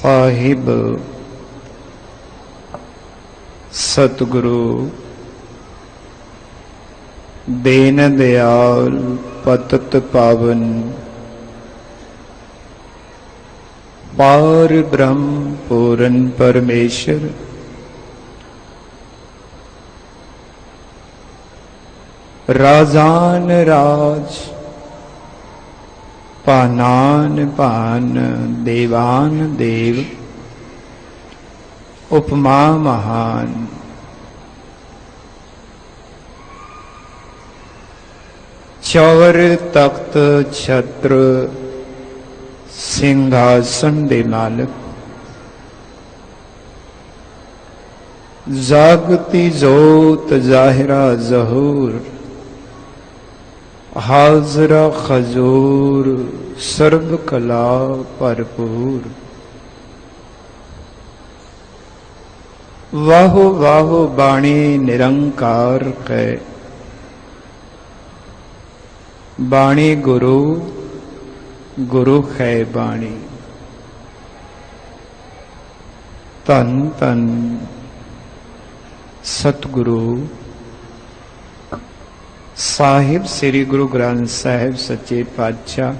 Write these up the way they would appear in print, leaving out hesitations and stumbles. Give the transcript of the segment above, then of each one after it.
ਸਾਹਿਬ ਸਤਿਗੁਰੂ ਦੇਨ ਦਿਆਲ ਪਤਿਤ ਪਾਵਨ ਪਾਰ ਬ੍ਰਹਮ ਪੂਰਨ ਪਰਮੇਸ਼ਰ ਰਾਜਾਨ ਰਾਜ ਭਾਨਾਨ ਭਾਨ ਦੇਵਾਨ ਦੇਵ ਉਪਮਾ ਮਹਾਨ ਚੌਰ ਤਖਤ ਛਤਰ ਸਿੰਘਾਸਨ ਦੇ ਮਾਲਕ ਜਾਗਤੀ ਜੋਤ ਜ਼ਾਹਿਰਾ ਜ਼ਹੂਰ ਹਾਜ਼ਰਾ ਖਜ਼ੂਰ ਸਰਬ ਕਲਾ ਭਰਪੂਰ ਵਾਹੋ ਵਾਹੋ ਬਾਣੀ ਨਿਰੰਕਾਰ ਕੈ ਬਾਣੀ ਗੁਰੂ ਗੁਰੂ ਹੈ ਬਾਣੀ ਧੰਨ ਧੰਨ ਸਤਿਗੁਰੂ ਸਾਹਿਬ ਸ੍ਰੀ ਗੁਰੂ ਗ੍ਰੰਥ ਸਾਹਿਬ ਸੱਚੇ ਪਾਤਸ਼ਾਹ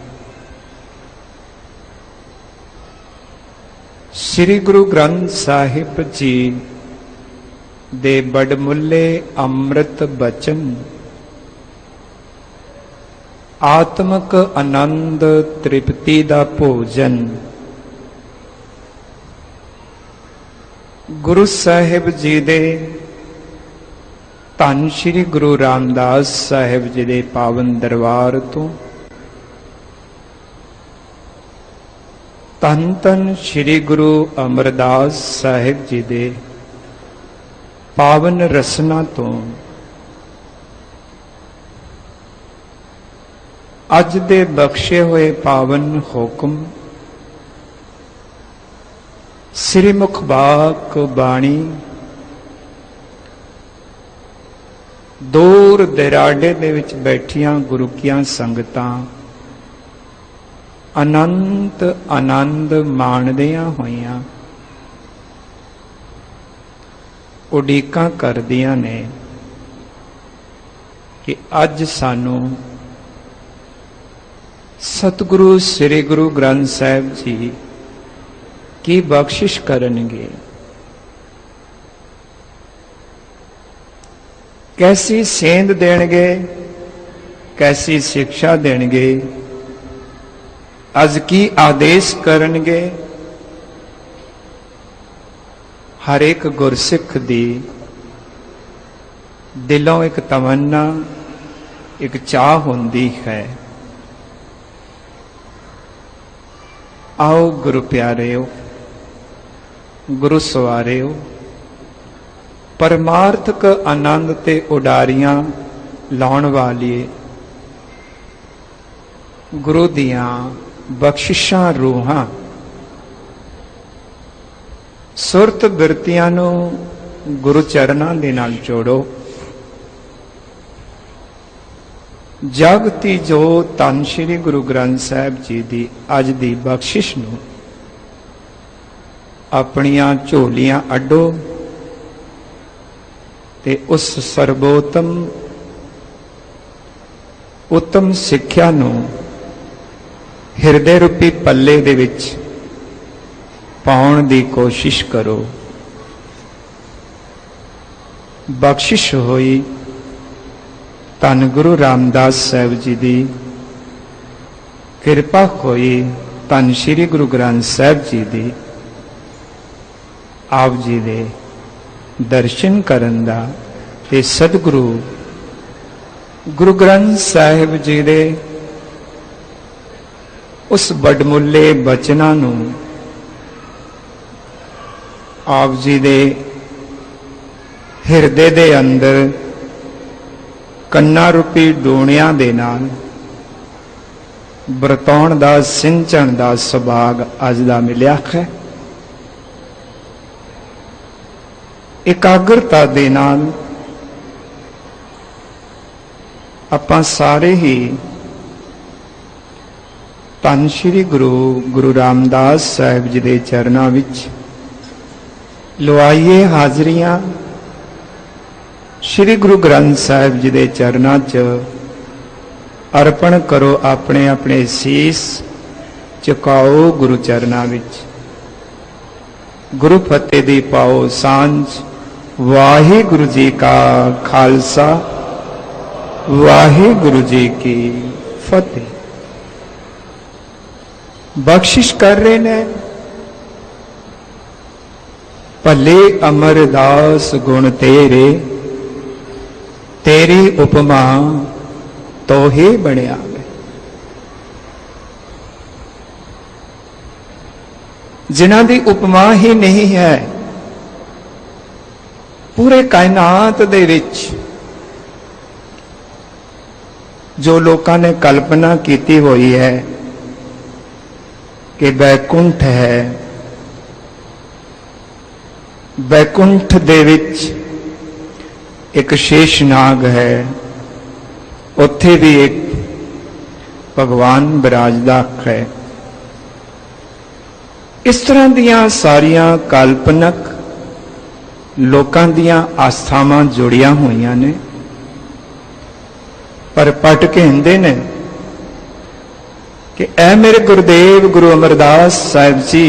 ਸ੍ਰੀ ਗੁਰੂ ਗ੍ਰੰਥ ਸਾਹਿਬ ਜੀ ਦੇ ਬੜਮੁੱਲੇ ਅੰਮ੍ਰਿਤ ਬਚਨ ਆਤਮਕ ਆਨੰਦ ਤ੍ਰਿਪਤੀ ਦਾ ਭੋਜਨ ਗੁਰੂ ਸਾਹਿਬ ਜੀ ਦੇ ਧੰਨ ਸ਼੍ਰੀ ਗੁਰੂ ਰਾਮਦਾਸ ਸਾਹਿਬ ਜੀ ਦੇ ਪਾਵਨ ਦਰਬਾਰ ਤੋਂ ਧੰਨ ਧੰਨ ਸ਼੍ਰੀ ਗੁਰੂ ਅਮਰਦਾਸ ਸਾਹਿਬ ਜੀ ਦੇ ਪਾਵਨ ਰਸਨਾ ਤੋਂ ਅੱਜ ਦੇ ਬਖਸ਼ੇ ਹੋਏ ਪਾਵਨ ਹੁਕਮ ਸ੍ਰੀ ਮੁਖਬਾਕ ਬਾਣੀ ਦੂਰ ਦਰਾਡੇ ਦੇ ਵਿੱਚ ਬੈਠੀਆਂ ਗੁਰੂ ਕੀਆਂ ਸੰਗਤਾਂ ਅਨੰਤ ਆਨੰਦ ਮਾਣਦਿਆਂ ਹੋਈਆਂ ਉਡੀਕਾਂ ਕਰਦੀਆਂ ਨੇ ਕਿ ਅੱਜ ਸਾਨੂੰ ਸਤਿਗੁਰੂ ਸ੍ਰੀ ਗੁਰੂ ਗ੍ਰੰਥ ਸਾਹਿਬ ਜੀ ਕੀ ਬਖਸ਼ਿਸ਼ ਕਰਨਗੇ, ਕੈਸੀ ਸੇਧ ਦੇਣਗੇ, ਕੈਸੀ ਸਿੱਖਿਆ ਦੇਣਗੇ, ਅੱਜ ਕੀ ਆਦੇਸ਼ ਕਰਨਗੇ। ਹਰ ਇੱਕ ਗੁਰਸਿੱਖ ਦੀ ਦਿਲੋਂ ਇੱਕ ਤਮੰਨਾ, ਇੱਕ ਚਾਹ ਹੁੰਦੀ ਹੈ। ਆਓ ਗੁਰੂ ਪਿਆਰਿਓ, ਗੁਰੂ ਸਵਾਰਿਓ, ਪਰਮਾਰਥਕ ਆਨੰਦ ਤੇ ਉਡਾਰੀਆਂ ਲਾਉਣ ਵਾਲੀਏ ਗੁਰੂ ਦੀਆਂ ਬਖਸ਼ਿਸ਼ਾਂ ਰੂਹਾਂ ਸੁਰਤ ਬਿਰਤੀਆਂ ਨੂੰ ਗੁਰੂ ਚਰਨਾਂ ਦੇ ਨਾਲ ਜੋੜੋ। ਜਾਗਤੀ ਜੋ ਧੰਨ ਸ਼੍ਰੀ ਗੁਰੂ ਗ੍ਰੰਥ ਸਾਹਿਬ ਜੀ ਦੀ ਅੱਜ ਦੀ ਬਖਸ਼ਿਸ਼ ਨੂੰ ਆਪਣੀਆਂ ਝੋਲੀਆਂ ਅੱਡੋ ਤੇ ਉਸ ਸਰਬੋਤਮ ਉੱਤਮ ਸਿੱਖਿਆ ਨੂੰ ਹਿਰਦੇ ਰੂਪੀ ਪੱਲੇ ਦੇ ਵਿੱਚ ਪਾਉਣ ਦੀ ਕੋਸ਼ਿਸ਼ ਕਰੋ। ਬਖਸ਼ਿਸ਼ ਹੋਈ ਧੰਨ ਗੁਰੂ ਰਾਮਦਾਸ ਸਾਹਿਬ ਜੀ ਦੀ, ਕਿਰਪਾ ਹੋਈ ਧੰਨ ਸ਼੍ਰੀ ਗੁਰੂ ਗ੍ਰੰਥ ਸਾਹਿਬ ਜੀ ਦੀ। ਆਪ ਜੀ ਦੇ ਦਰਸ਼ਨ ਕਰਨ ਦਾ ਤੇ ਸਤਿਗੁਰੂ ਗੁਰੂ ਗ੍ਰੰਥ ਸਾਹਿਬ ਜੀ ਦੇ ਉਸ ਵਡਮੁੱਲੇ ਬਚਨਾਂ ਨੂੰ ਆਪ ਜੀ ਦੇ ਹਿਰਦੇ ਦੇ ਅੰਦਰ ਕੰਨਾਂ ਰੂਪੀ ਡੋਣਿਆਂ ਦੇ ਨਾਲ ਵਰਤਾਉਣ ਦਾ, ਸਿੰਚਣ ਦਾ ਸੁਭਾਗ ਅੱਜ ਦਾ ਮਿਲਿਆ ਹੈ। ਇਕਾਗਰਤਾ ਦੇ ਨਾਲ ਆਪਾਂ ਸਾਰੇ ਹੀ ਧੰਨ ਸ਼੍ਰੀ ਗੁਰੂ ਰਾਮਦਾਸ ਸਾਹਿਬ ਜੀ ਦੇ ਚਰਨਾਂ ਵਿੱਚ ਲਵਾਈਏ ਹਾਜ਼ਰੀਆਂ। श्री गुरु ग्रंथ साहिब जी दे चरनां च अर्पण करो अपने अपने सीस, झुकाओ गुरु चरनां विच। गुरु फतेह दी पाओ सांझ। वाहिगुरु जी का खालसा, वाहिगुरु जी की फतेह। बख्शिश कर रहे ने भले अमरदास गुण तेरे, तेरी उपमा तो ही बनिया। जिन्हां दी उपमा ही नहीं है पूरे कायनात दे विच, जो लोकां ने कल्पना कीती हुई है कि बैकुंठ है, बैकुंठ दे विच एक शेषनाग है, उत्थे भी एक भगवान विराजदा है। इस तरह दियां सारियां काल्पनक लोकां दियां आस्थावां जुड़ियां होईयां ने। पर पट कहंदे ने कि ऐ मेरे गुरुदेव गुरु अमरदास साहिब जी,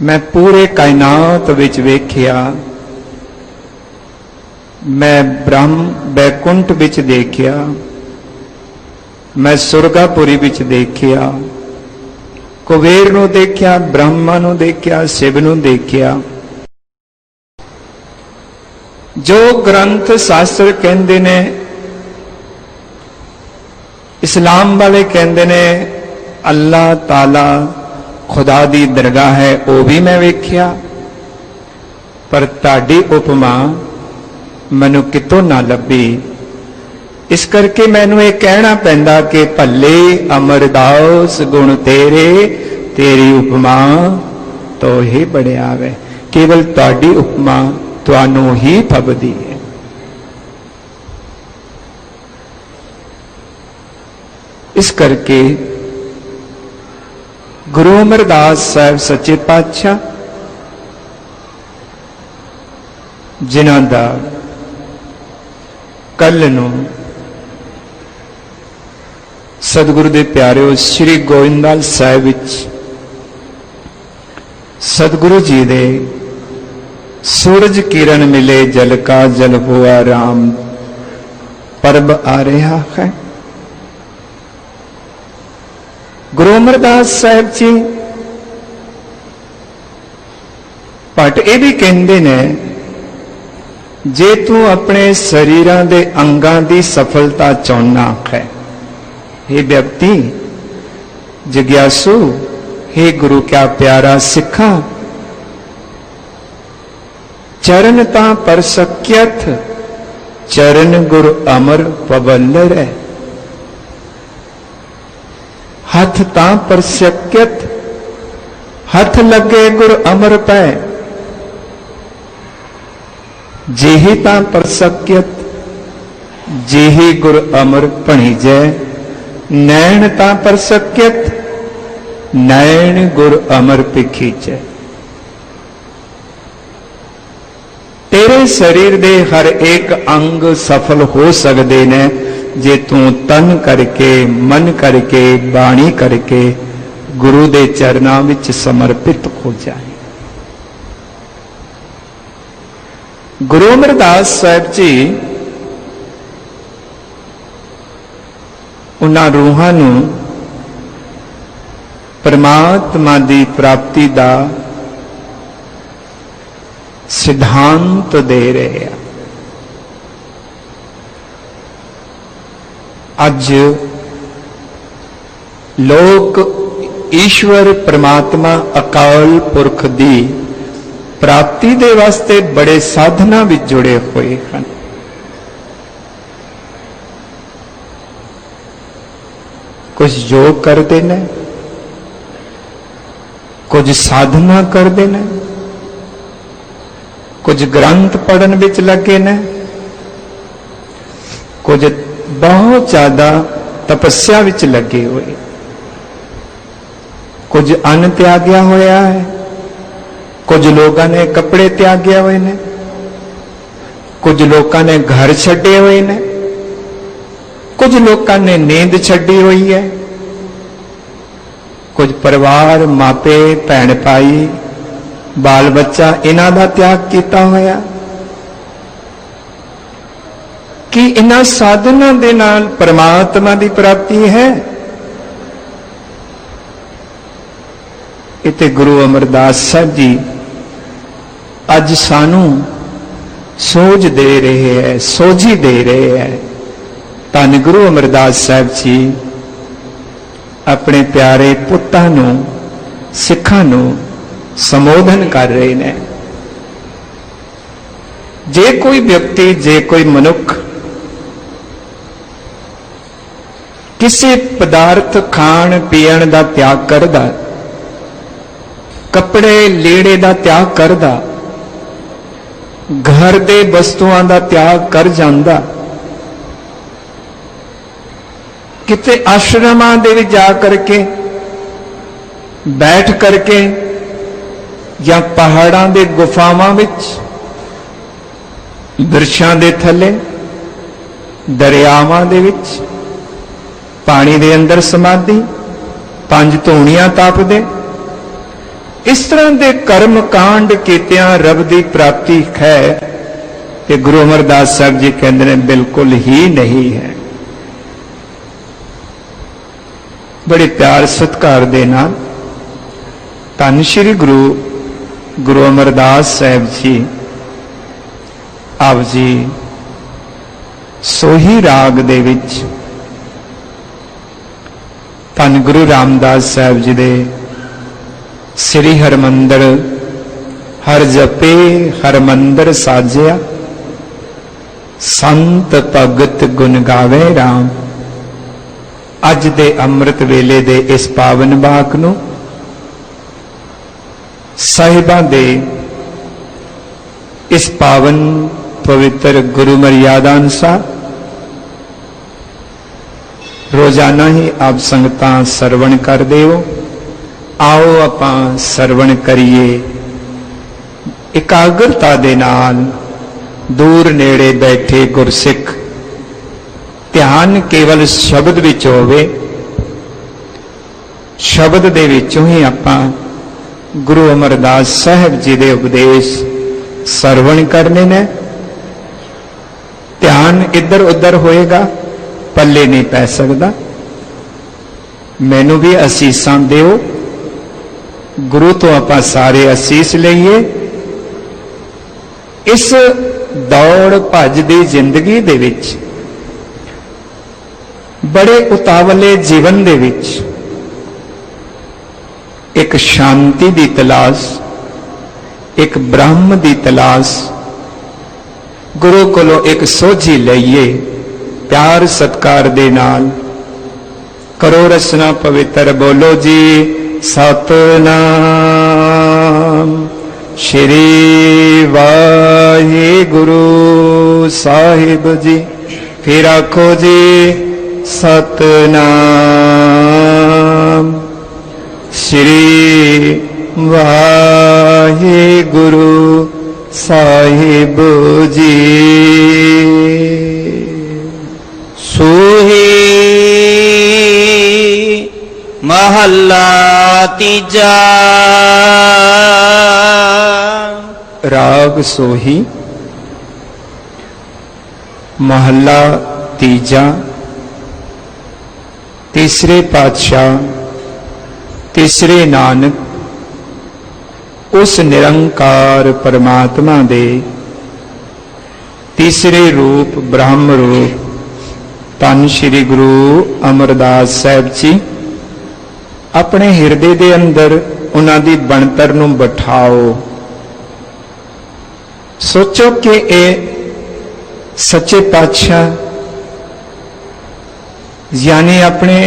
मैं पूरे कायनात विच वेखिया, मैं ब्रह्म बैकुंठ विच देखिया, मैं सुरगापुरी विच देखिया, कुबेर नूं देखिया, ब्रह्मा नूं देखिया, शिव नूं देखिया। जो ग्रंथ शास्त्र कहंदे ने, इस्लाम वाले कहंदे ने अल्लाह ताला खुदा दी दरगाह है, वो भी मैं वेखिया। पर ताड़ी उपमा मैनू कितों ना लभी। इस करके मैनू ये कहना पैंदा कि भले अमरदास गुण तेरे, तेरी उपमा तो ही बड़िया वे। केवल ताड़ी उपमा तुहानू ही फबदी है। इस करके गुरु अमरदास साहब सच्चे पातशाह, जिन्हां दा कल नूं सतगुरु दे प्यारिओ श्री गोविंदवाल साहिब विच सतगुरु जी दे सूरज किरण मिले जल का जल हुआ राम पर्व आ रहा है। गुरु अमरदास साहिब जी भट ये भी कहंदे ने, जे तू अपने शरीरां दे अंगां दी सफलता चाहना है, हे व्यक्ति जिज्ञासु, हे गुरु क्या प्यारा सिखा, चरण ता परसक्यथ, चरण गुरु अमर पवल्लर है। हथ ता परसक्यथ, हथ लगे गुरु अमर पै। जेहि ता परसक्यत, जेहि गुर अमर भणीजै। नैण ता परसक्यत, नैण गुर अमर भिखीजै। तेरे शरीर दे हर एक अंग सफल हो सकते ने जे तू तन करके, मन करके, बाणी करके गुरु दे चरनां विच समर्पित हो जाए। गुरु अमरदास साहिब जी उन्हां रूहां नूं परमात्मा दी प्राप्ति दा सिद्धांत दे रहे हैं। अज लोग ईश्वर परमात्मा अकाल पुरख दी प्राप्ति दे वास्ते बड़े साधना विच जुड़े हुए हैं। कुछ योग करते ने, कुछ साधना करते ने, कुछ ग्रंथ पढ़न विच लगे ने, कुछ बहुत ज्यादा तपस्या विच लगे हुए। कुछ अन्न त्याग्या होया है, कुछ लोगों ने कपड़े त्यागे हुए ने, कुछ लोगों ने घर छड्डे हुए ने, कुछ लोगों ने नींद छड्डी हुई है, कुछ परिवार मापे भैन भाई बाल बच्चा इन्हां दा त्याग किया होया कि इन्हां साधनां दे नाल परमात्मा दी प्राप्ति है। इते गुरु अमरदास साहब जी अज सानू सोझ दे रहे हैं, सोझी दे रहे हैं। धन गुरु अमरदास साहब जी अपने प्यारे पुत्तां नू सिखां नू संबोधन कर रहे हैं। जे कोई व्यक्ति, जे कोई मनुख किसी पदार्थ खाण पीण का त्याग करदा, कपड़े लीड़े का त्याग करदा, घर दे वस्तुआं का त्याग कर जांदा, किते आश्रमां दे विच जा करके बैठ करके या पहाड़ां दे गुफावां विच बिरछां दे थले दरियावां दे विच पानी दे अंदर समाधि 5 धूणियां तापदे, इस तरह के कर्म कांड कीतियां रब की प्राप्ति है कि गुरु अमरदास साहब जी कहते हैं बिल्कुल ही नहीं है। बड़े प्यार सत्कार दे नाल धन श्री गुरु अमरदास साहब जी आप जी सोही राग दे विच धन गुरु रामदास साहब जी दे श्री हरमंदर हर जपे हरमंदर साजिया संत भगत गुण गावे राम। अज दे अमृत वेले दे इस पावन वाक नूं साहिबां दे इस पावन पवित्र गुरु मर्यादा अनुसार रोजाना ही आप संगतां सरवण कर देओ। आओ आपां सरवण करिए एकाग्रता दे नाल। दूर नेड़े बैठे गुरसिख ध्यान केवल शब्द विच होवे, शब्द दे विचों ही आपां गुरु अमरदास साहब जी दे उपदेश सरवण करने ने। ध्यान इधर उधर होएगा पल्ले नहीं पै सकदा। मैनू भी असीसां दिओ, गुरु तो आपां सारे असीस लईए। इस दौड़ भज दी जिंदगी दे विच बड़े उतावले जीवन दे विच एक शांति दी तलाश, एक ब्रह्म दी तलाश, गुरु कोलों एक सोझी लईए। प्यार सत्कार दे नाल करो रचना पवित्र। बोलो जी सतनाम श्री वाहिगुरु साहिब जी। फिर आखो जी सतनाम श्री वाहिगुरु साहिब जी। सोही महला तीजा। राग सोही महला तीजा। तीसरे पातशाह तीसरे नानक उस निरंकार परमात्मा दे तीसरे रूप ब्रह्म रूप धन श्री गुरु अमरदास साहब जी अपने हिरदे दे अंदर उन्हां दी बनतर नूं बिठाओ। सोचो कि ये सच्चे पातशाह यानी अपने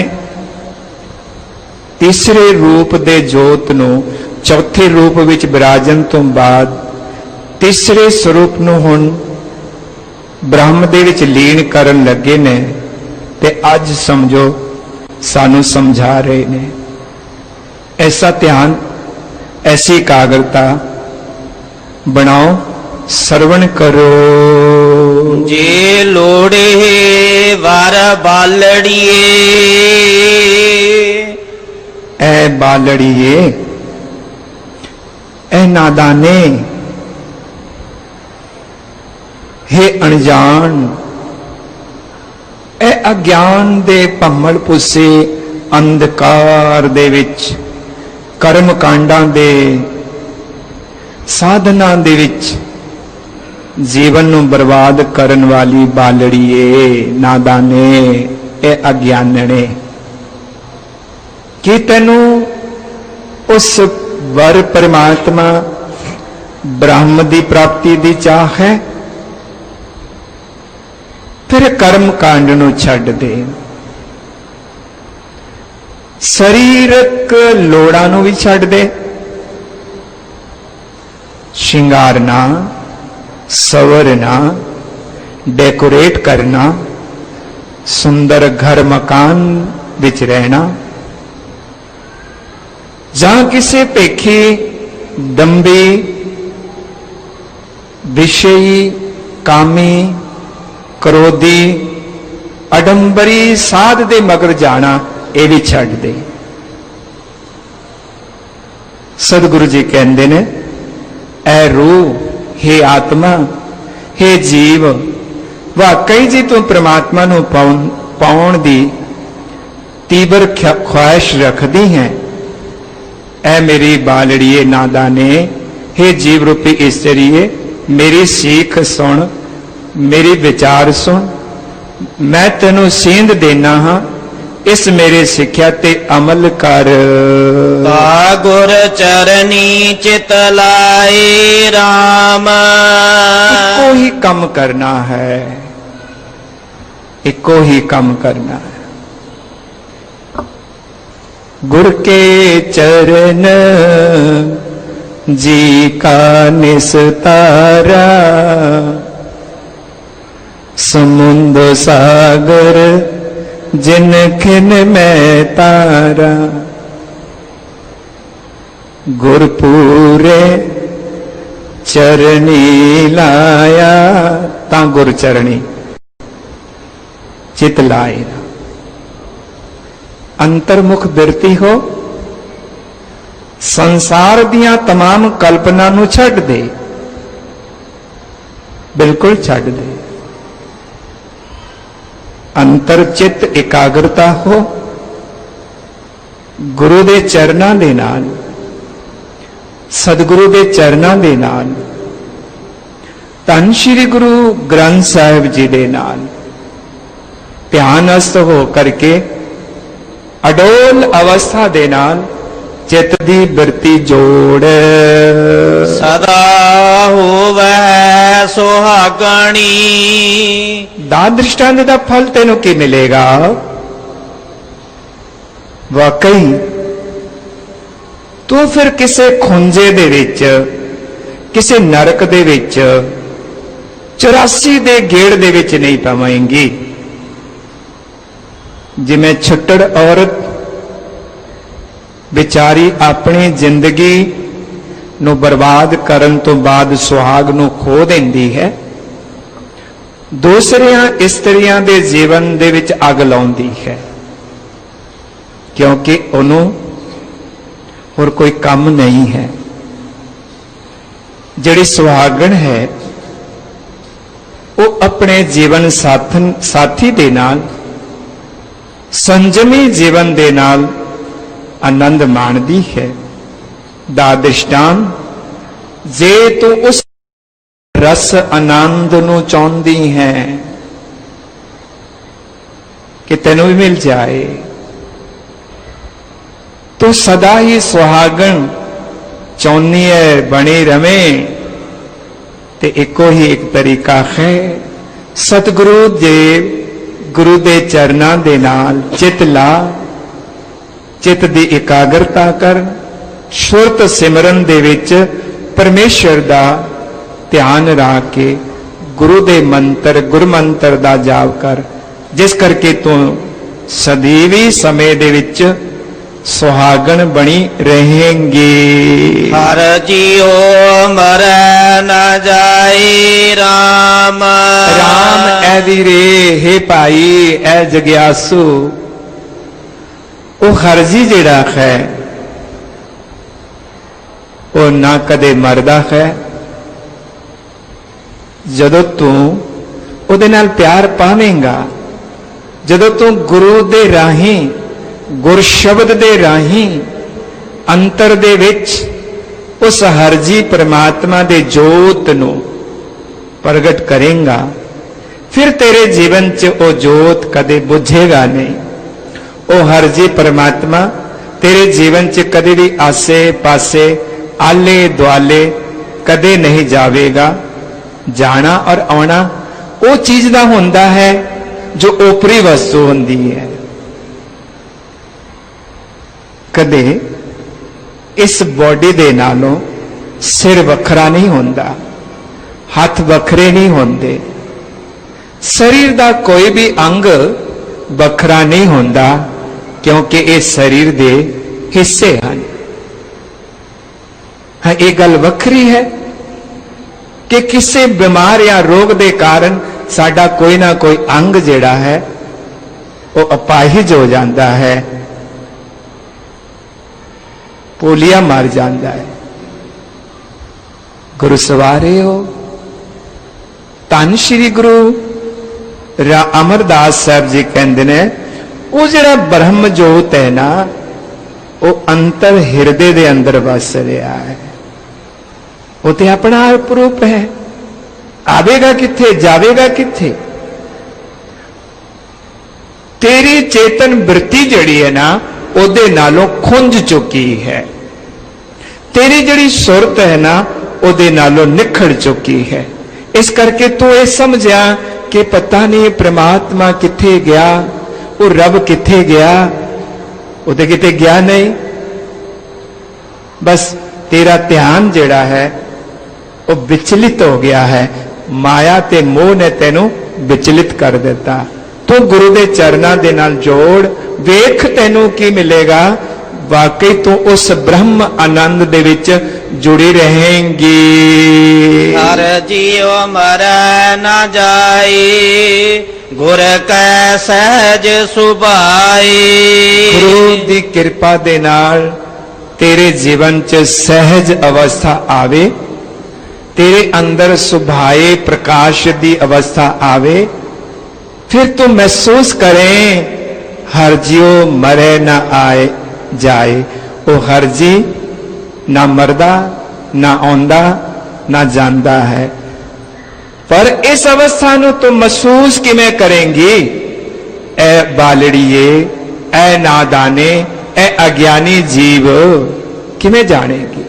तीसरे रूप दे जोत नूं चौथे रूप विच विराजन तो बाद तीसरे स्वरूप नूं हुण ब्रह्म दे विच लीन करन लगे ने ते अज समझो सानू समझा रहे ने। ऐसा ध्यान, ऐसी एकाग्रता बनाओ, श्रवण करो। जे लोड़े वर बालड़िए, ऐ बालड़िए, ऐ नादाने, हे अनजान, ऐ अज्ञान दे भम्मल पुसे अंधकार दे विच, कर्म कांडां दे साधना दे विच जीवन नूं बर्बाद करन वाली बालड़िए, नादाने, ए अज्ञानने, कि तैनू उस वर परमात्मा ब्रह्म दी प्राप्ति दी चाह है? फिर कर्म कांड नूं छड्ड दे, शरीरक लोड़ां नूं भी छड्ड दे, शिंगारना, सवरना, डेकोरेट करना, सुंदर घर मकान विच रहना, जहां किसी पेखी दंभी विषयी कामी क्रोधी अडंबरी साध दे मगर जाना, ये भी छड्ड दे। सदगुरु जी कहते ने, ऐ रूह, हे आत्मा, हे जीव, वाकई जी तू परमात्मा नूं पाउण दी तीव्र ख्वाहिश रखदी है। ऐ मेरी बालड़िए नादाने, हे जीव रूपी ईश्वरीए, मेरी सीख सुन, मेरी विचार सुन, मैं तेनू सेंध देना हाँ, इस मेरे सिक्ख्या ते अमल कर। ता गुर चरनी चित लाए राम, इको ही कम करना है, इको ही कम करना है। गुर के चरण जी का निस्तारा, समुंद सागर जिन खिन में तारा, गुरपूरे चरणी लाया, ता गुर चरणी चित लाए। अंतर्मुख बिरती हो, संसार दियां तमाम कल्पना नूं छड्ड दे, बिल्कुल छड्ड दे। अंतर चित एकाग्रता हो, गुरु दे चरनां दे नाल, सदगुरु दे चरनां दे नाल, धन श्री गुरु ग्रंथ साहिब जी दे नाल ध्यानस्थ हो करके अडोल अवस्था दे नाल चित दी बिरती जोड़। सदा होवै सुहागणी, दान दृष्टांत दा फल तेनों की मिलेगा? वाकई तू फिर किसे खुंजे दे विच, किसे नरक दे विच, 84 दे गेड़ दे विच नहीं पवेंगी। जिमें छुट्टड़ औरत बेचारी अपनी जिंदगी नू बर्बाद करन तो बाद सुहाग नू खो देंदी है, दूसरियां इस्त्रियां दे जीवन दे विच अग लाउंदी है, क्योंकि उन्हों और कोई काम नहीं है। जिहड़ी सुहागण है वो अपने जीवन साथी दे नाल संजमी जीवन दे नाल आनंद माणदी है। दा दृष्टांत, जे तू उस रस आनंद नू चाहती है कि तेनों भी मिल जाए, तो सदा ही सुहागण चाहनी है बनी रवे, ते एको ही एक तरीका है, सतगुरु देव गुरु दे चरनां दे नाल चित ला, चित दी एकाग्रता कर, सुरत सिमरन दे विच परमेश्वर दा ध्यान रख के गुरु दे मंत्र, गुरु मंत्र दा जाप कर, जिस करके तू सदैवी समय दे विच सुहागन बनी रहेंगे। हर जियो मरै न जाए राम। राम ऐ वीरे, हे भाई ऐ जग्यासु, वो हरजी जिहड़ा है वो ना कदे मरदा है। जदों तू उहदे नाल प्यार पावेंगा, जदों तू गुरु दे राही, गुर शब्द दे राही अंतर दे विच उस हरजी परमात्मा दे जोत नू प्रगट करेंगा, फिर तेरे जीवन च वो जोत कदे बुझेगा नहीं। वो हरजी परमात्मा तेरे जीवन च कदे भी आसे पासे आले दुआले कदे नहीं जावेगा। जाना और आना वो चीज दा हुंदा है जो ओपरी वस्तु हुंदी है। कदे इस बॉडी दे नालों सिर वखरा नहीं हुंदा, हाथ वखरे नहीं होंदे, शरीर दा कोई भी अंग वखरा नहीं हुंदा, क्योंकि ये शरीर दे हिस्से हैं। हाँ, ये गल वखरी है कि किसी बीमार या रोग दे कारण साडा कोई ना कोई अंग जिहड़ा है वो अपाहिज हो जाता है, पोलिया मर जाता है। गुरु सवारे हो, धन श्री गुरु अमरदास साहब जी कहते ने वो जिहड़ा ब्रह्म जोत है ना, वो अंतर हिरदे दे अंदर वस रहा है। वो तो अपना आप रूप है, आवेगा किथे जावेगा किथे। तेरी चेतन वृत्ति जड़ी है ना, ओदे नालों खुंज चुकी है। तेरी जड़ी सुरत है ना, ओदे नालों निखड़ चुकी है। इस करके तू ये समझा कि पता नहीं परमात्मा किथे गया, वो रब किथे गया, उदे किते गया नहीं। बस तेरा ध्यान जिहड़ा है वो विचलित हो गया है, माया ते मोह ने तेनू विचलित कर दिता। तू गुरु दे चरना दे नाल जोड़, वेख तेनू की मिलेगा। वाकई तू उस ब्रह्म आनंद दे विच जुड़ी रहेंगी। हर जियो मरै न जाए, गुर कै सहज सुभाए। गुरु दी कृपा दे नाल तेरे जीवन च सहज अवस्था आवे, तेरे अंदर सुभाए प्रकाश दी अवस्था आवे, फिर तू महसूस करें हर जियो मरे ना आए जाए। वो हर जी ना मरदा ना आंदा ना जानदा है। पर इस अवस्था नू तू महसूस किमें करेंगी? ए बालड़िए, ए नादाने, ए अज्ञानी जीव किमें जानेगी?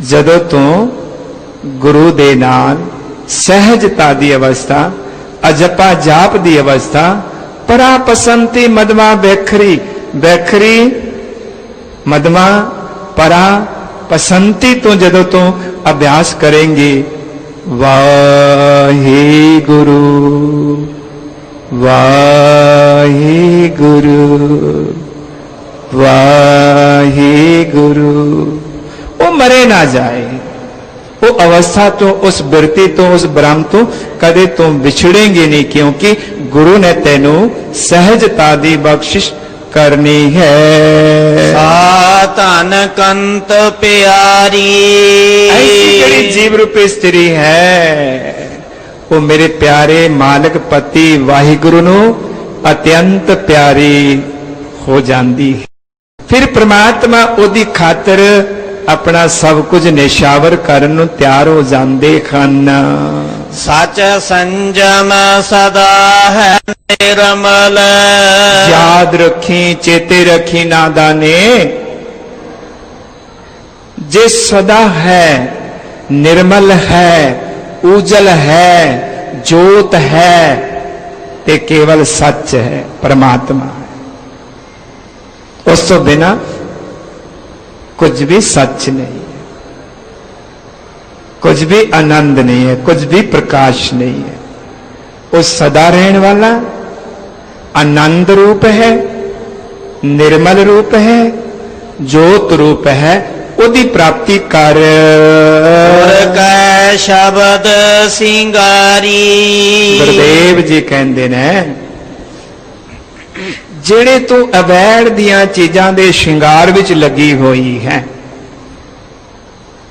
जदों तू गुरु दे नाल सहजता दी अवस्था, अजपा जाप दी अवस्था, परा पसंती मदमा बैखरी, बैखरी मदमा परा पसंती तो जदों तू अभ्यास करेंगी, वाहे गुरु वाहे गुरु वाहे गुरु, वो मरे ना जाए। वो अवस्था तो, उस वृत्ति तो, उस ब्रह्म तो कदे तुम विछड़ेंगे नहीं, क्योंकि गुरु ने तेनू सहजता दी बख्शिश करनी है। सातन कंत प्यारी, ऐसी जड़ी जीव रूपी स्त्री है, वो मेरे प्यारे मालिक पति वाहिगुरु नू अत्यंत प्यारी हो जाती है। फिर परमात्मा ओदी खातर अपना सब कुछ निशावर करन नू तैयार हो जाते खन। सच संजम सदा है निर्मल, याद रखी चेते रखी नादाने, जे सदा है, निर्मल है, उजल है, जोत है, ते केवल सच है, परमात्मा है। उस तो बिना कुछ भी सच नहीं है, कुछ भी आनंद नहीं है, कुछ भी प्रकाश नहीं है। वो सदा रहने वाला आनंद रूप है, निर्मल रूप है, जोत रूप है, ਉਹਦੀ ਪ੍ਰਾਪਤੀ ਕਰ। ਗੁਰ ਕੈ ਸ਼ਬਦ ਸਿੰਗਾਰੀ। ਗੁਰਦੇਵ ਜੀ ਕਹਿੰਦੇ ਨੇ ਜਿਹੜੇ ਤੂੰ ਅਵੈੜ ਦੀਆਂ ਚੀਜ਼ਾਂ ਦੇ ਸ਼ਿੰਗਾਰ ਵਿੱਚ ਲੱਗੀ ਹੋਈ ਹੈ।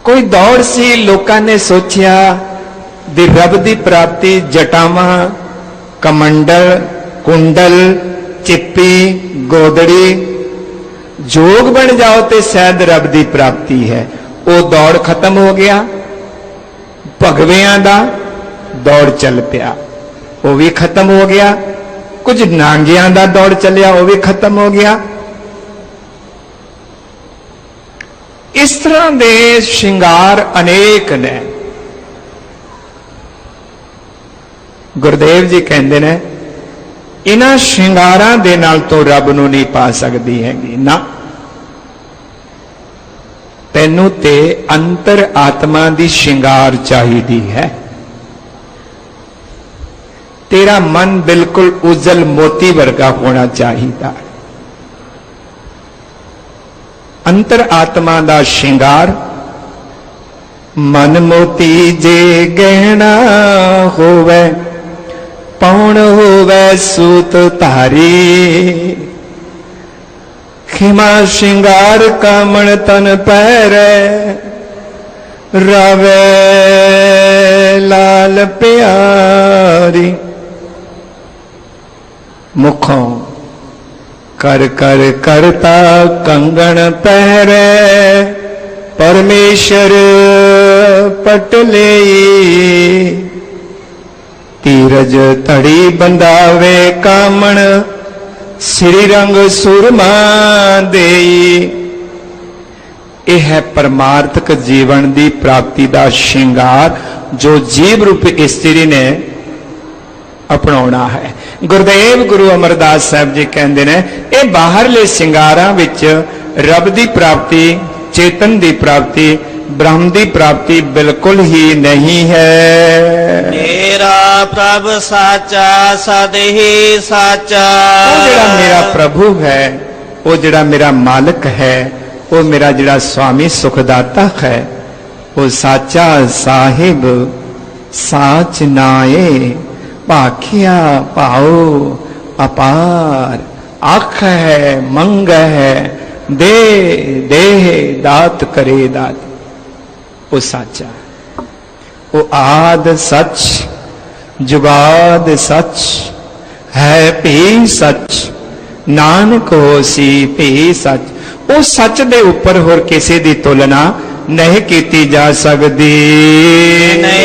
ਕੋਈ ਦੌੜ ਸੀ, ਲੋਕਾਂ ਨੇ ਸੋਚਿਆ ਵੀ ਰੱਬ ਦੀ ਪ੍ਰਾਪਤੀ ਜਟਾਵਾਂ, ਕਮੰਡਲ, ਕੁੰਡਲ, ਚਿੱਪੀ, ਗੋਦੜੀ, जोग बन जाओ तो शायद रब की प्राप्ति है। वो दौड़ खत्म हो गया, भगवियां दा दौड़ चल पिया, वो भी खत्म हो गया। कुछ नांगियां दा दौड़ चलिया, वो भी खत्म हो गया। इस तरह के श्रृंगार अनेक ने। गुरुदेव जी कहते हैं इन्हां श्रृंगारां दे नाल तो रब नूं नहीं पा सकदी हैगी ना। तैनूं ते अंतर आत्मा दी श्रृंगार चाहिदी है। तेरा मन बिल्कुल उजल मोती वर्गा होना चाहिए। अंतर आत्मा दा श्रृंगार मन मोती जे गहना होवे, पौण होवे सूत धारी। खिमा श्रृंगार कामण तन पैरे, रावे लाल प्यारी। मुखों कर कर करता कंगन पहरे, परमेश्वर पटले। तीरज तड़ी बंधावे कामण, श्री रंग सुरमा देई। यह है परमार्थक जीवन की प्राप्ति का श्रृंगार जो जीव रूप स्त्री ने अपनाना है। गुरुदेव गुरु अमरदास साहब जी कहते हैं ये बाहरले श्रृंगारां विच रब की प्राप्ति, चेतन की प्राप्ति, ब्रह्म की प्राप्ति बिल्कुल ही नहीं है। मेरा प्रभ साचा सद ही साचा। वो जिहड़ा मेरा प्रभु है, वो जिहड़ा मेरा मालिक है, वो मेरा जिहड़ा स्वामी सुखदाता है, वो साचा साहिब साच नाए। भाखिया पाओ अपार, आख है मंग है, दे दे दात करे दात। वो साचा, वो आद सच, जुगाद सच है, भी सच नानक होसी भी सच। वो सच दे ऊपर होर किसी दी तुलना नहीं की जा सकती।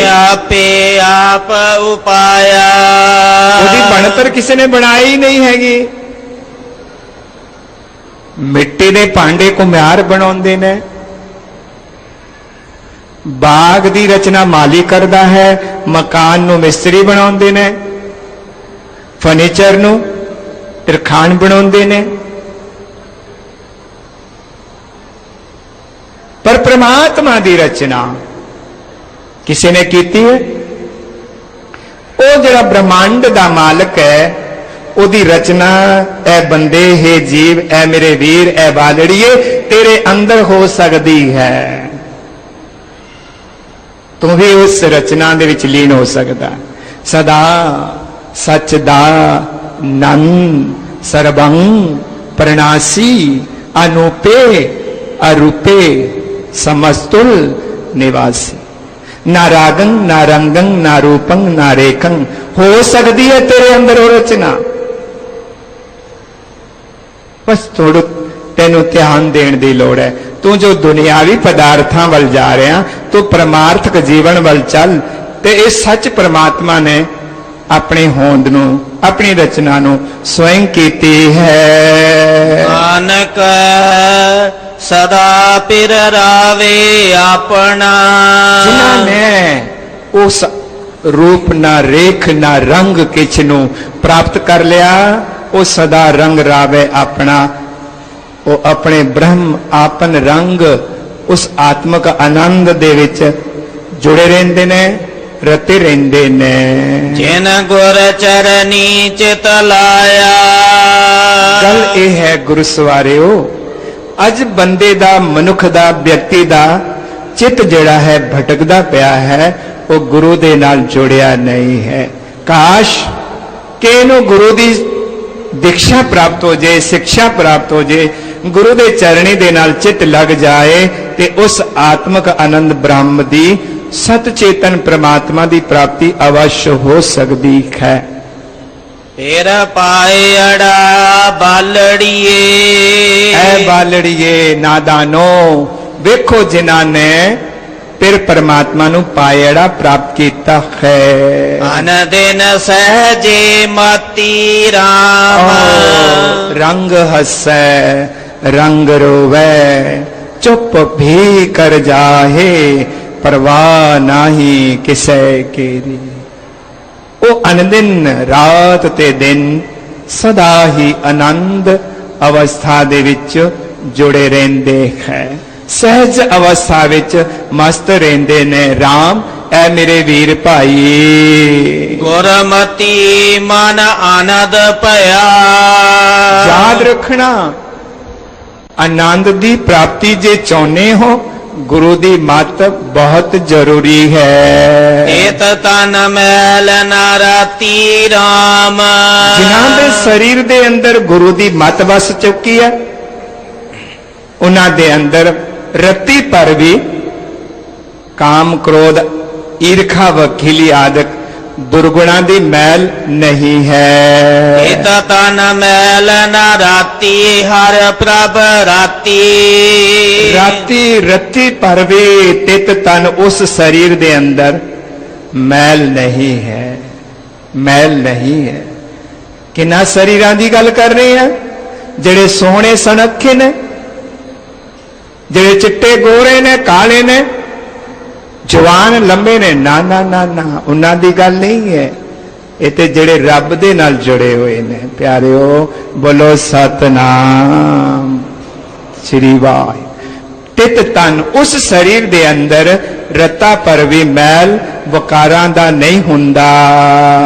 आपे आप उपाया, उसकी बनतर किसी ने बनाई नहीं हैगी। मिट्टी दे भांडे कुम्हार बनाउंदे ने, बाग दी रचना माली करदा है, मकान नू मिस्त्री बनाउंदे ने, फर्नीचर नू तरखान बनाउंदे ने। पर परमात्मा दी रचना किसी ने कीती है। वो जिहड़ा ब्रह्मांड दा मालिक है, ओदी रचना ए बंदे हे जीव, ए मेरे वीर, ए बालड़िए तेरे अंदर हो सकती है। तू भी उस रचना दे विच लीन हो सकता। सदा सच दा नंद सर्वं प्रणासी, अनूपे अरूपे समस्तुल निवासी। ना रागं ना रंगं ना रूपं ना रेखं हो सकती है तेरे अंदर वो रचना। बस थोड़ा तेनू ध्यान देने की लोड़ है। तू जो दुनियावी पदार्थां वल जा रहा, तू परमार्थक जीवन वल चल। ते इस सच परमात्मा ने अपने होंद नू, अपनी रचना नू स्वयं कीती है। नानक सदा पिर रावे अपना। जिन्होंने उस रूप ना रेख ना रंग किछ नू प्राप्त कर लिया, वो सदा रंग रावे अपना। वो अपने ब्रह्म आपन रंग उस आत्मक आनंद दे विच जुड़े रहंदे ने। ਰਤੇ ਰਹਿੰਦੇ ਨੇ। ਜਿਨ ਗੁਰ ਚਰਨੀ ਚਿਤ ਲਾਇਆ। ਗੱਲ ਇਹ ਹੈ ਗੁਰੂ ਸਵਾਰਿਓ, ਅੱਜ ਬੰਦੇ ਦਾ, ਮਨੁੱਖ ਦਾ, ਵਿਅਕਤੀ ਦਾ ਚਿੱਤ ਜਿਹੜਾ ਹੈ ਭਟਕਦਾ ਪਿਆ ਹੈ, ਉਹ ਗੁਰੂ ਦੇ ਨਾਲ ਜੁੜਿਆ ਨਹੀਂ ਹੈ। ਕਾਸ਼ ਕਿ ਇਹਨੂੰ ਗੁਰੂ ਦੀ ਦੀਕਸ਼ਾ ਪ੍ਰਾਪਤ ਹੋ ਜਾਏ, ਸਿੱਖਿਆ ਪ੍ਰਾਪਤ ਹੋ ਜਾਏ, ਗੁਰੂ ਦੇ ਚਰਣੀ ਦੇ ਨਾਲ ਚਿੱਤ ਲੱਗ ਜਾਏ ਤੇ ਉਸ ਆਤਮਿਕ ਆਨੰਦ ਬ੍ਰਹਮ ਦੀ, ਸਤ ਚੇਤਨ ਪ੍ਰਮਾਤਮਾ ਦੀ ਪ੍ਰਾਪਤੀ ਅਵश्य ਹੋ ਸਕਦੀ ਹੈ। ਫੇਰ ਪਾਏ ਅੜਾ ਬਾਲੜੀਏ। ਐ ਬਾਲੜੀਏ ਨਾਦਾਨੋ, ਵੇਖੋ ਜਿਨ੍ਹਾਂ ਨੇ ਫਿਰ ਪਰਮਾਤਮਾ ਨੂੰ ਪਾਇੜਾ ਪ੍ਰਾਪਤ ਕੀਤਾ ਹੈ। ਅਨ ਦਿਨ ਸਹਜੇ ਮਤੀ ਰਾਮ। ਰੰਗ ਹਸੈ ਰੰਗ ਰੋਵੈ, ਚੁੱਪ ਵੀ ਕਰ ਜਾਹੇ, ਪਰਵਾਹ ਨਾਹੀ ਕਿਸੈ ਕੀਰੀ। ਉਹ ਅਨਦਿਨ ਰਾਤ ਤੇ ਦਿਨ ਸਦਾ ਹੀ ਆਨੰਦ ਅਵਸਥਾ ਦੇ ਵਿੱਚ ਜੁੜੇ ਰਹਿੰਦੇ ਹੈ, ਸਹਿਜ ਅਵਸਥਾ ਵਿੱਚ ਮਸਤ ਰਹਿੰਦੇ ਨੇ। RAM ਐ ਮੇਰੇ ਵੀਰ ਭਾਈ, ਗੁਰਮਤੀ ਮਨ ਆਨੰਦ ਭਇਆ। ਯਾਦ ਰੱਖਣਾ, ਆਨੰਦ ਦੀ ਪ੍ਰਾਪਤੀ ਜੇ ਚਾਹੁੰਦੇ ਹੋ, ਗੁਰੂ ਦੀ ਮੱਤ ਬਹੁਤ ਜ਼ਰੂਰੀ ਹੈ। ਏਤ ਤਨ ਮੈਲ ਨ ਰਾਤੀ ਰਾਮ। ਜਿਨ੍ਹਾਂ ਦੇ ਸਰੀਰ ਦੇ ਅੰਦਰ ਗੁਰੂ ਦੀ ਮੱਤ ਵਸ ਚੁੱਕੀ ਹੈ, ਉਹਨਾਂ ਦੇ ਅੰਦਰ ਰੱਤੀ ਪਰ ਵੀ ਕਾਮ, ਕ੍ਰੋਧ, ਈਰਖਾ, ਵਖੀਲੀ ਆਦਿਕ ਦੁਰਗੁਣਾਂ ਦੀ ਮੈਲ ਨਹੀਂ ਹੈ। ਏਤ ਤਨ ਮੈਲ ਨ ਰਾਤੀ ਹਰ ਪ੍ਰਭ ਰਾਤੀ। ਰਾਤੀ ਰੱਤੀ ਪਰ ਵੀ ਤਿਤ ਤਨ ਉਸ ਸਰੀਰ ਦੇ ਅੰਦਰ ਮੈਲ ਨਹੀਂ ਹੈ, ਮੈਲ ਨਹੀਂ ਹੈ। ਕਿੰਨਾ ਸਰੀਰਾਂ ਦੀ ਗੱਲ ਕਰ ਰਹੇ ਆ, ਜਿਹੜੇ ਸੋਹਣੇ ਸੁਨੱਖੇ ਨੇ, ਜਿਹੜੇ ਚਿੱਟੇ ਗੋਰੇ ਨੇ, ਕਾਲੇ ਨੇ, ਜਵਾਨ ਲੰਬੇ ਨੇ, ਨਾ ਨਾ ਨਾ ਨਾ, ਉਹਨਾਂ ਦੀ ਗੱਲ ਨਹੀਂ ਹੈ। ਇਹ ਤੇ ਜਿਹੜੇ ਰੱਬ ਦੇ ਨਾਲ ਜੁੜੇ ਹੋਏ ਨੇ। ਪਿਆਰਿਓ ਬੋਲੋ ਸਤਨਾਮ ਸ੍ਰੀ ਵਾਹਿਗੁਰੂ। ਤਿਤ ਤਨ ਉਸ ਸਰੀਰ ਦੇ ਅੰਦਰ ਰਤਾ ਪਰ ਵੀ ਮੈਲ ਵਕਾਰਾਂ ਦਾ ਨਹੀਂ ਹੁੰਦਾ।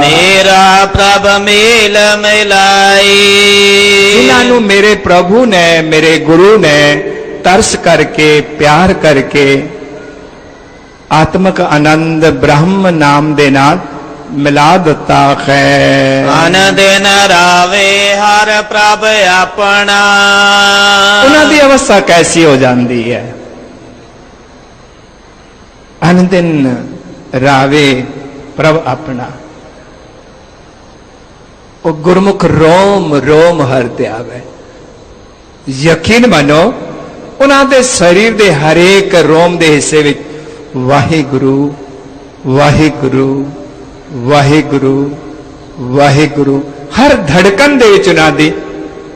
ਮੇਰਾ ਪ੍ਰਭ ਮੇਲ ਮਿਲਾਈ। ਜਿਨ੍ਹਾਂ ਨੂੰ ਮੇਰੇ ਪ੍ਰਭੂ ਨੇ, ਮੇਰੇ ਗੁਰੂ ਨੇ ਤਰਸ ਕਰਕੇ, ਪਿਆਰ ਕਰਕੇ ਆਤਮਿਕ ਆਨੰਦ ਬ੍ਰਹਮ ਨਾਮ ਦੇ ਨਾਲ ਮਿਲਾ ਦਿੱਤਾ ਹੈ। ਅਨ ਦਿਨ ਰਾਵੇ ਹਰ ਪ੍ਰਭ ਆਪਣਾ। ਉਹਨਾਂ ਦੀ ਅਵਸਥਾ ਕੈਸੀ ਹੋ ਜਾਂਦੀ ਹੈ? ਅਨ ਦਿਨ ਰਾਵੇ ਪ੍ਰਭ ਆਪਣਾ। ਉਹ ਗੁਰਮੁਖ ਰੋਮ ਰੋਮ ਹਰ ਧਿਆਵੇ। ਯਕੀਨ ਮੰਨੋ, ਉਹਨਾਂ ਦੇ ਸਰੀਰ ਦੇ ਹਰੇਕ ਰੋਮ ਦੇ ਹਿੱਸੇ ਵਿੱਚ ਵਾਹਿਗੁਰੂ ਵਾਹਿਗੁਰੂ ਵਾਹਿਗੁਰੂ ਵਾਹਿਗੁਰੂ, ਹਰ ਧੜਕਣ ਦੇ ਵਿੱਚ ਉਹਨਾਂ ਦੀ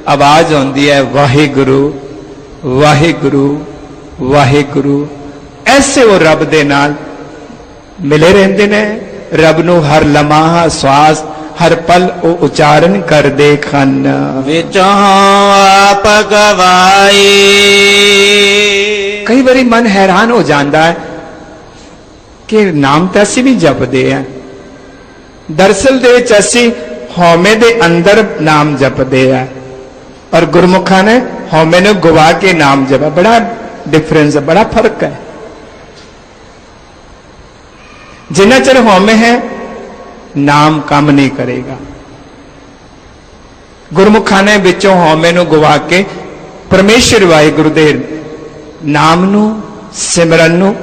ਆਵਾਜ਼ ਆਉਂਦੀ ਹੈ, ਵਾਹਿਗੁਰੂ ਵਾਹਿਗੁਰੂ ਵਾਹਿਗੁਰੂ। ਐਸੇ ਉਹ ਰੱਬ ਦੇ ਨਾਲ ਮਿਲੇ ਰਹਿੰਦੇ ਨੇ। ਰੱਬ ਨੂੰ ਹਰ ਲਮਹਾ, ਸਵਾਸ, ਹਰ ਪਲ ਉਹ ਉਚਾਰਨ ਕਰਦੇ ਹਨ। ਵਿੱਚੋਂ ਆਪ ਗਵਾਈ। ਕਈ ਵਾਰੀ ਮਨ ਹੈਰਾਨ ਹੋ ਜਾਂਦਾ ਹੈ ਕਿ ਨਾਮ ਤਾਂ ਅਸੀਂ ਵੀ ਜਪਦੇ ਆ, ਦਰਅਸਲ ਦੇ ਵਿੱਚ ਅਸੀਂ ਹਉਮੈ ਦੇ ਅੰਦਰ ਨਾਮ ਜਪਦੇ ਆ, ਔਰ ਗੁਰਮੁਖਾਂ ਨੇ ਹਉਮੈ ਨੂੰ ਗਵਾ ਕੇ ਨਾਮ ਜਪਿਆ। ਬੜਾ ਡਿਫਰੈਂਸ ਹੈ, ਬੜਾ ਫਰਕ ਹੈ। ਜਿੰਨਾ ਚਿਰ ਹਉਮੈ ਹੈ, ਨਾਮ ਕੰਮ ਨਹੀਂ ਕਰੇਗਾ। ਗੁਰਮੁਖਾਂ ਨੇ ਵਿੱਚੋਂ ਹਉਮੈ ਨੂੰ ਗਵਾ ਕੇ ਪਰਮੇਸ਼ਰ ਵਾਹਿਗੁਰੂ ਦੇ ਨਾਮ ਨੂੰ, ਸਿਮਰਨ ਨੂੰ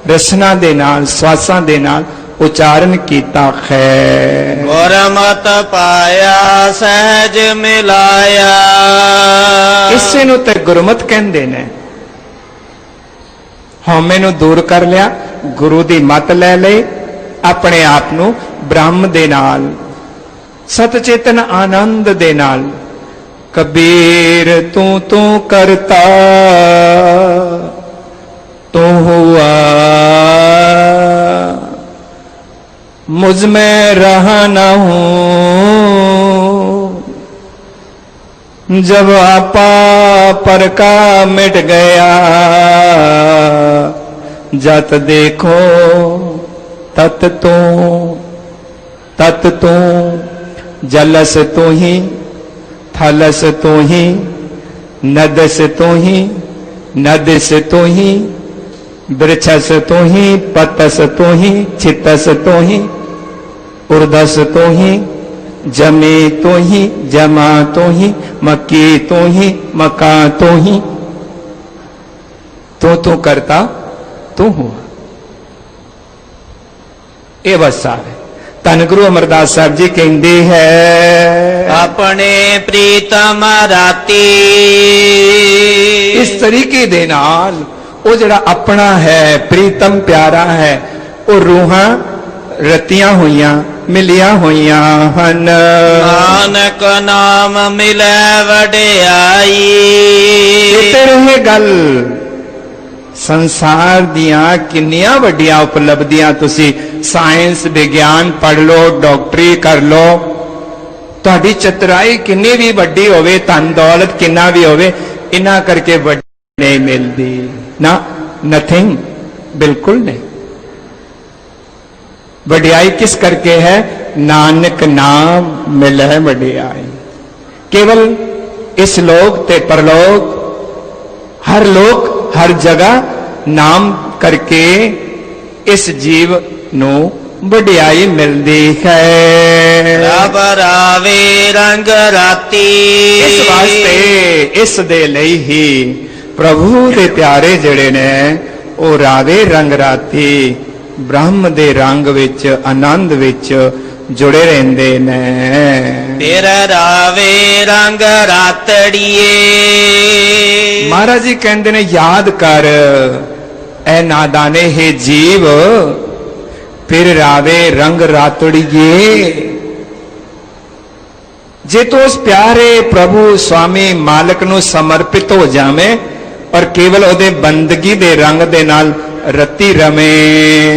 ਰਸਨਾ ਦੇ ਨਾਲ, ਸਵਾਸਾਂ ਦੇ ਨਾਲ ਉਚਾਰਨ ਕੀਤਾ ਹੈ। ਗੁਰਮਤਿ ਪਾਇਆ ਸਹਿਜ ਮਿਲਾਇਆ। ਇਸੇ ਨੂੰ ਤੇ ਗੁਰਮਤਿ ਕਹਿੰਦੇ ਨੇ। ਹਉਮੈ ਨੂੰ ਦੂਰ ਕਰ ਲਿਆ, ਗੁਰੂ ਦੀ ਮੱਤ ਲੈ ਲਈ, ਆਪਣੇ ਆਪ ਨੂੰ ਬ੍ਰਹਮ ਦੇ ਨਾਲ, ਸਤ ਚੇਤਨ ਆਨੰਦ ਦੇ ਨਾਲ। ਕਬੀਰ ਤੂੰ ਕਰਤਾ ਤੂੰ ਹੁਆ, मुझ में रहा न हूं। जब आपा पर का मिट गया, जत देखो तत तू जलस तू ही, थलस तू ही, नदस तू ही, नदस तू ही, वृक्षस तू ही, पतस तू ही, चितस तू ही, उर्धस तू ही, जमे तो ही, जमा तो ही, मकी तो ही, मका तो ही, तो करता तू हुआ। ये बस सार है। धन गुरु अमरदास साहब जी कहते हैं अपने प्रीतम राती। इस तरीके दे नाल वो जड़ा अपना है, प्रीतम प्यारा है, वो रूहां रतियां हुईयां, मिलियां हुईयां हन। नानक नाम मिले वडियाई। इते रहे गल संसार दियां किन्नियां वड्डियां उपलब्धियां तुसी साइंस विज्ञान पढ़ लो, डॉक्टरी कर लो, तुहाडी चतुराई किन्नी भी वड्डी होवे, धन दौलत किन्ना भी होवे, इना करके वड्डी नहीं मिलती ना, नथिंग, बिल्कुल नहीं। वडियाई किस करके है? नानक नाम मिले वडियाई। केवल इस लोक ते परलोक, हर लोक हर जगह नाम करके इस जीव नू वडियाई मिलती है। रब रावे रंग राती। इस वास्ते इस दे लई ही प्रभु दे प्यारे जड़े ने वो रावे रंग राती ब्रह्म दे रंग विच, आनंद विच जुड़े रहंदे ने। फिर रावे रंग रातड़िए। महाराज जी कहते ने याद कर ए नादाने हे जीव, फिर रावे रंग रातड़िए। जे तो उस प्यारे प्रभु स्वामी मालिक नू समर्पित हो जावे और केवल ओदे बंदगी दे रंग दे नाल रति रमे।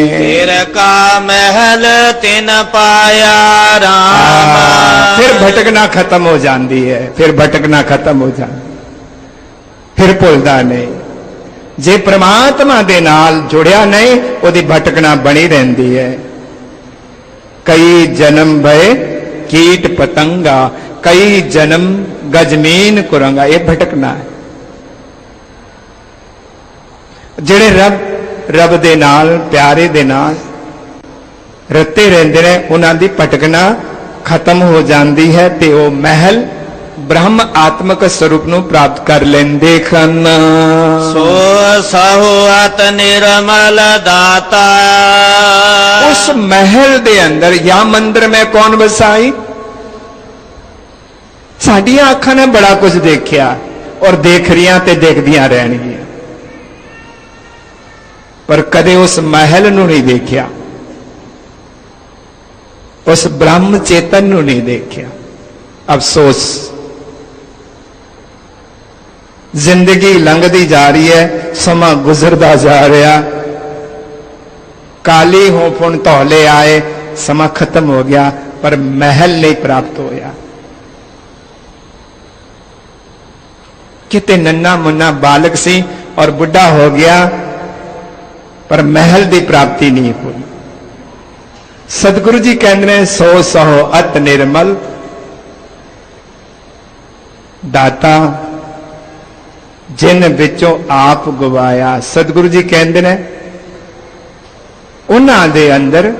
फिर का महल तिन पाया राम। फिर भटकना खत्म हो जाती है, फिर भटकना खत्म हो जाती, फिर भुलदा नहीं। जे परमात्मा दे नाल जुड़िया नहीं, ओदी भटकना बनी रहती है। कई जन्म भय कीट पतंगा, कई जन्म गजमीन कुरंगा, ये भटकना है। जेड़े रब दे नाल, प्यारे दे नाल रते रहंदे ने, उन्हां दी भटकना खत्म हो जाती है ते वो महल ब्रह्म आत्मक स्वरूप नू प्राप्त कर लेंदे खन। सो सहुअत निर्मल दाता। उस महल दे अंदर या मंदिर में कौन बसाई? साडियां अखां ने बड़ा कुछ देखिया और देख रही ते देखदियां रहणगियां, पर कदे उस महल नू नहीं देखिया, उस ब्रह्म चेतन नू नहीं देखिया। अफसोस, जिंदगी लंघदी जा रही है, समा गुजरदा जा रहा, काली हो फुन धौले आए, समा खत्म हो गया, पर महल नहीं प्राप्त होया। किते नन्ना मुन्ना बालक सी और बुढ़ा हो गया, पर महल की प्राप्ति नहीं हुई। सतगुरु जी कहते हैं सो सहो अत निर्मल दाता जिन विचों आप गवाया। सतगुरु जी कहते हैं उन्हां दे अंदर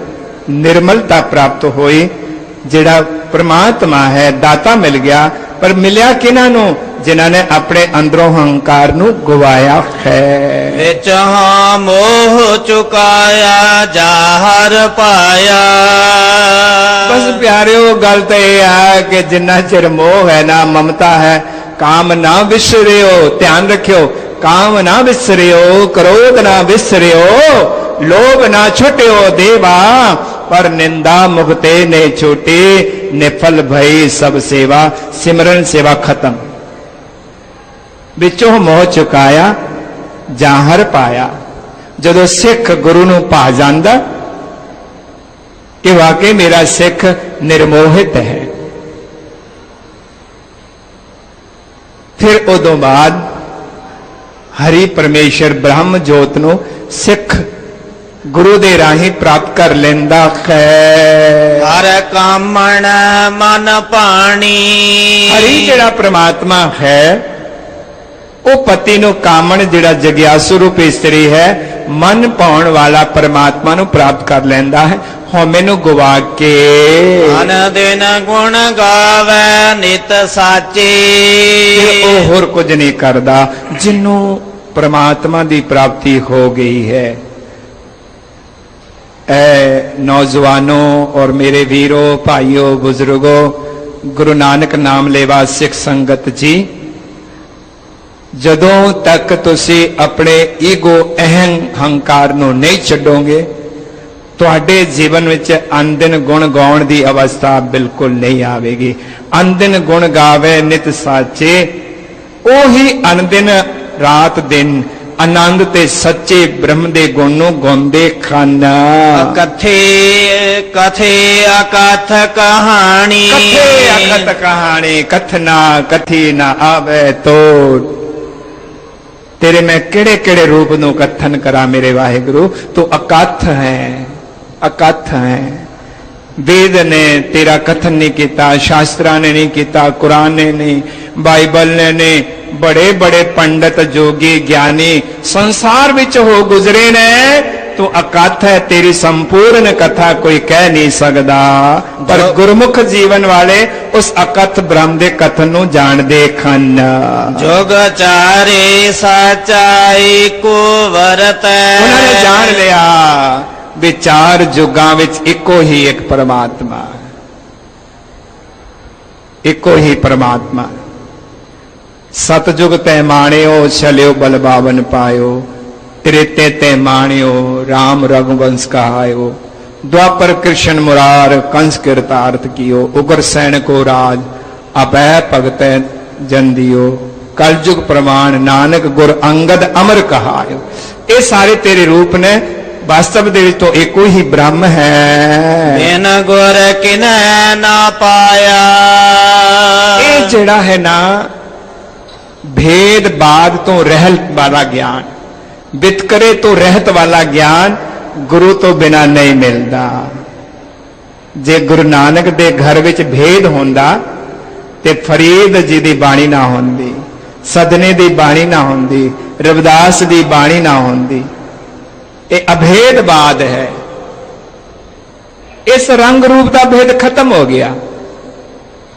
निर्मलता प्राप्त हुई, जिहड़ा परमात्मा है दाता मिल गया, पर मिलिया किन्हां नूं? जिन्हां ने अपने अंदरों हंकार नूं गवाया है। विच हां मोह चुकाया जाहर पाया। बस प्यारे गल तो यह है कि जिन्ना चिर मोह है ना, ममता है, काम ना विसरियो, ध्यान रखियो, काम ना विसरियो, क्रोध ना विसरियो, लोभ ना छुटियो देवा, पर निंदा मुक्ते ने छूटी, निफल भई सब सेवा, सिमरन सेवा खत्म। विचों मोह चुकाया जाहर पाया। जदों सिख गुरु नूं पा जांदा कि वाकई मेरा सिख निर्मोहित है, फिर उदों बाद हरि परमेश्वर ब्रह्म जोत नूं सिख ਗੁਰੂ ਦੇ ਰਾਹੀਂ ਪ੍ਰਾਪਤ ਕਰ ਲੈਂਦਾ ਹੈ। ਹਰ ਕਾਮਣ ਮਨ ਭਾਣੀ। ਹਰੀ ਜਿਹੜਾ ਪ੍ਰਮਾਤਮਾ ਹੈ ਉਹ ਪਤੀ ਨੂੰ ਕਾਮਣ, ਜਿਹੜਾ ਜਗਿਆਸੂ ਰੂਪ ਇਸਤਰੀ ਹੈ, ਮਨ ਪਾਉਣ ਵਾਲਾ ਪਰਮਾਤਮਾ ਨੂੰ ਪ੍ਰਾਪਤ ਕਰ ਲੈਂਦਾ ਹੈ। ਹਉਮੈ ਨੂੰ ਗਵਾ ਕੇ ਅਨ ਦਿਨ ਗੁਣ ਗਾਵੇ ਨਿਤ ਸਾਚੇ। ਉਹ ਹੋਰ ਕੁਝ ਨਹੀਂ ਕਰਦਾ। ਜਿਹਨੂੰ ਪ੍ਰਮਾਤਮਾ ਦੀ ਪ੍ਰਾਪਤੀ ਹੋ ਗਈ ਹੈ, ਐ ਨੌਜਵਾਨੋ और मेरे वीरो भाइयों बुजुर्गो, गुरु नानक नाम लेवा सिख संगत जी, ਜਦੋਂ ਤੱਕ ਤੁਸੀਂ ਆਪਣੇ ਈਗੋ ਅਹੰ ਹੰਕਾਰ ਨੂੰ ਨਹੀਂ ਛੱਡੋਗੇ, ਤੁਹਾਡੇ ਜੀਵਨ ਵਿੱਚ ਅਨਦਿਨ ਗੁਣ ਗਾਉਣ ਦੀ ਅਵਸਥਾ ਬਿਲਕੁਲ ਨਹੀਂ ਆਵੇਗੀ। ਅਨਦਿਨ ਗੁਣ ਗਾਵੇ ਨਿਤ ਸਾਚੇ, ਉਹੀ ਅਨਦਿਨ ਰਾਤ ਦਿਨ ਆਨੰਦ ਤੇ ਸੱਚੇ ਬ੍ਰਹਮ ਦੇ ਗੁਣ ਨੂੰ ਗਾਉਂਦੇ ਹਨ। ਕਥੇ ਕਥੇ ਅਕਥ ਕਹਾਣੀ। ਕਥੇ ਅਕਥ ਕਹਾਣੀ, ਕਥਨਾ ਕਥੀ ਨਾ ਆਵੇ ਤੋੜ। तेरे मैं केड़े केड़े रूप ਨੂੰ कथन करा मेरे वाहिगुरु, तू अकथ है, अकथ है। वेद ने तेरा कथन नहीं किया, शास्त्रा ने नहीं किया, कुरान ने नहीं, बाइबल ने नहीं, बड़े बड़े पंडित जोगी ज्ञानी संसार विच हो गुजरे ने, तू अकथ है। तेरी संपूर्ण कथा कोई कह नहीं सकता, पर गुरमुख जीवन वाले उस अकथ ब्रह्म दे कथन नूं जाणदे हन। जोग चारे सचाई को वरत। उन्होंने जान लिया भी चार जुगां विच इको ही एक परमात्मा, इको ही परमात्मा। सतजुग तै माणियो, छलियो बल बावन पायो। त्रेते ते माणियो, राम रघुवंश कहायो। द्वापर कृष्ण मुरार, कंस कृतार्थ कियो। उग्र सैन को राज, अपै भगत जन दियो। कलयुग प्रमाण, नानक गुर अंगद अमर कहायो। ये सारे तेरे रूप ने, वास्तव दे विच तो एको ही ब्रह्म है। बिन गुर किनै ना पाया। ये जेड़ा है ना भेद बाद तो रहत वाला ज्ञान, वितकरे तो रहत वाला ज्ञान गुरु तो बिना नहीं मिलता। जे गुरु नानक दे घर विच भेद होंदा ते फरीद जी दी बाणी ना होंदी, सदने दी बाणी ना होंदी, रविदास दी बाणी ना होंदी। ये अभेदवाद है। इस रंग रूप का भेद खत्म हो गया,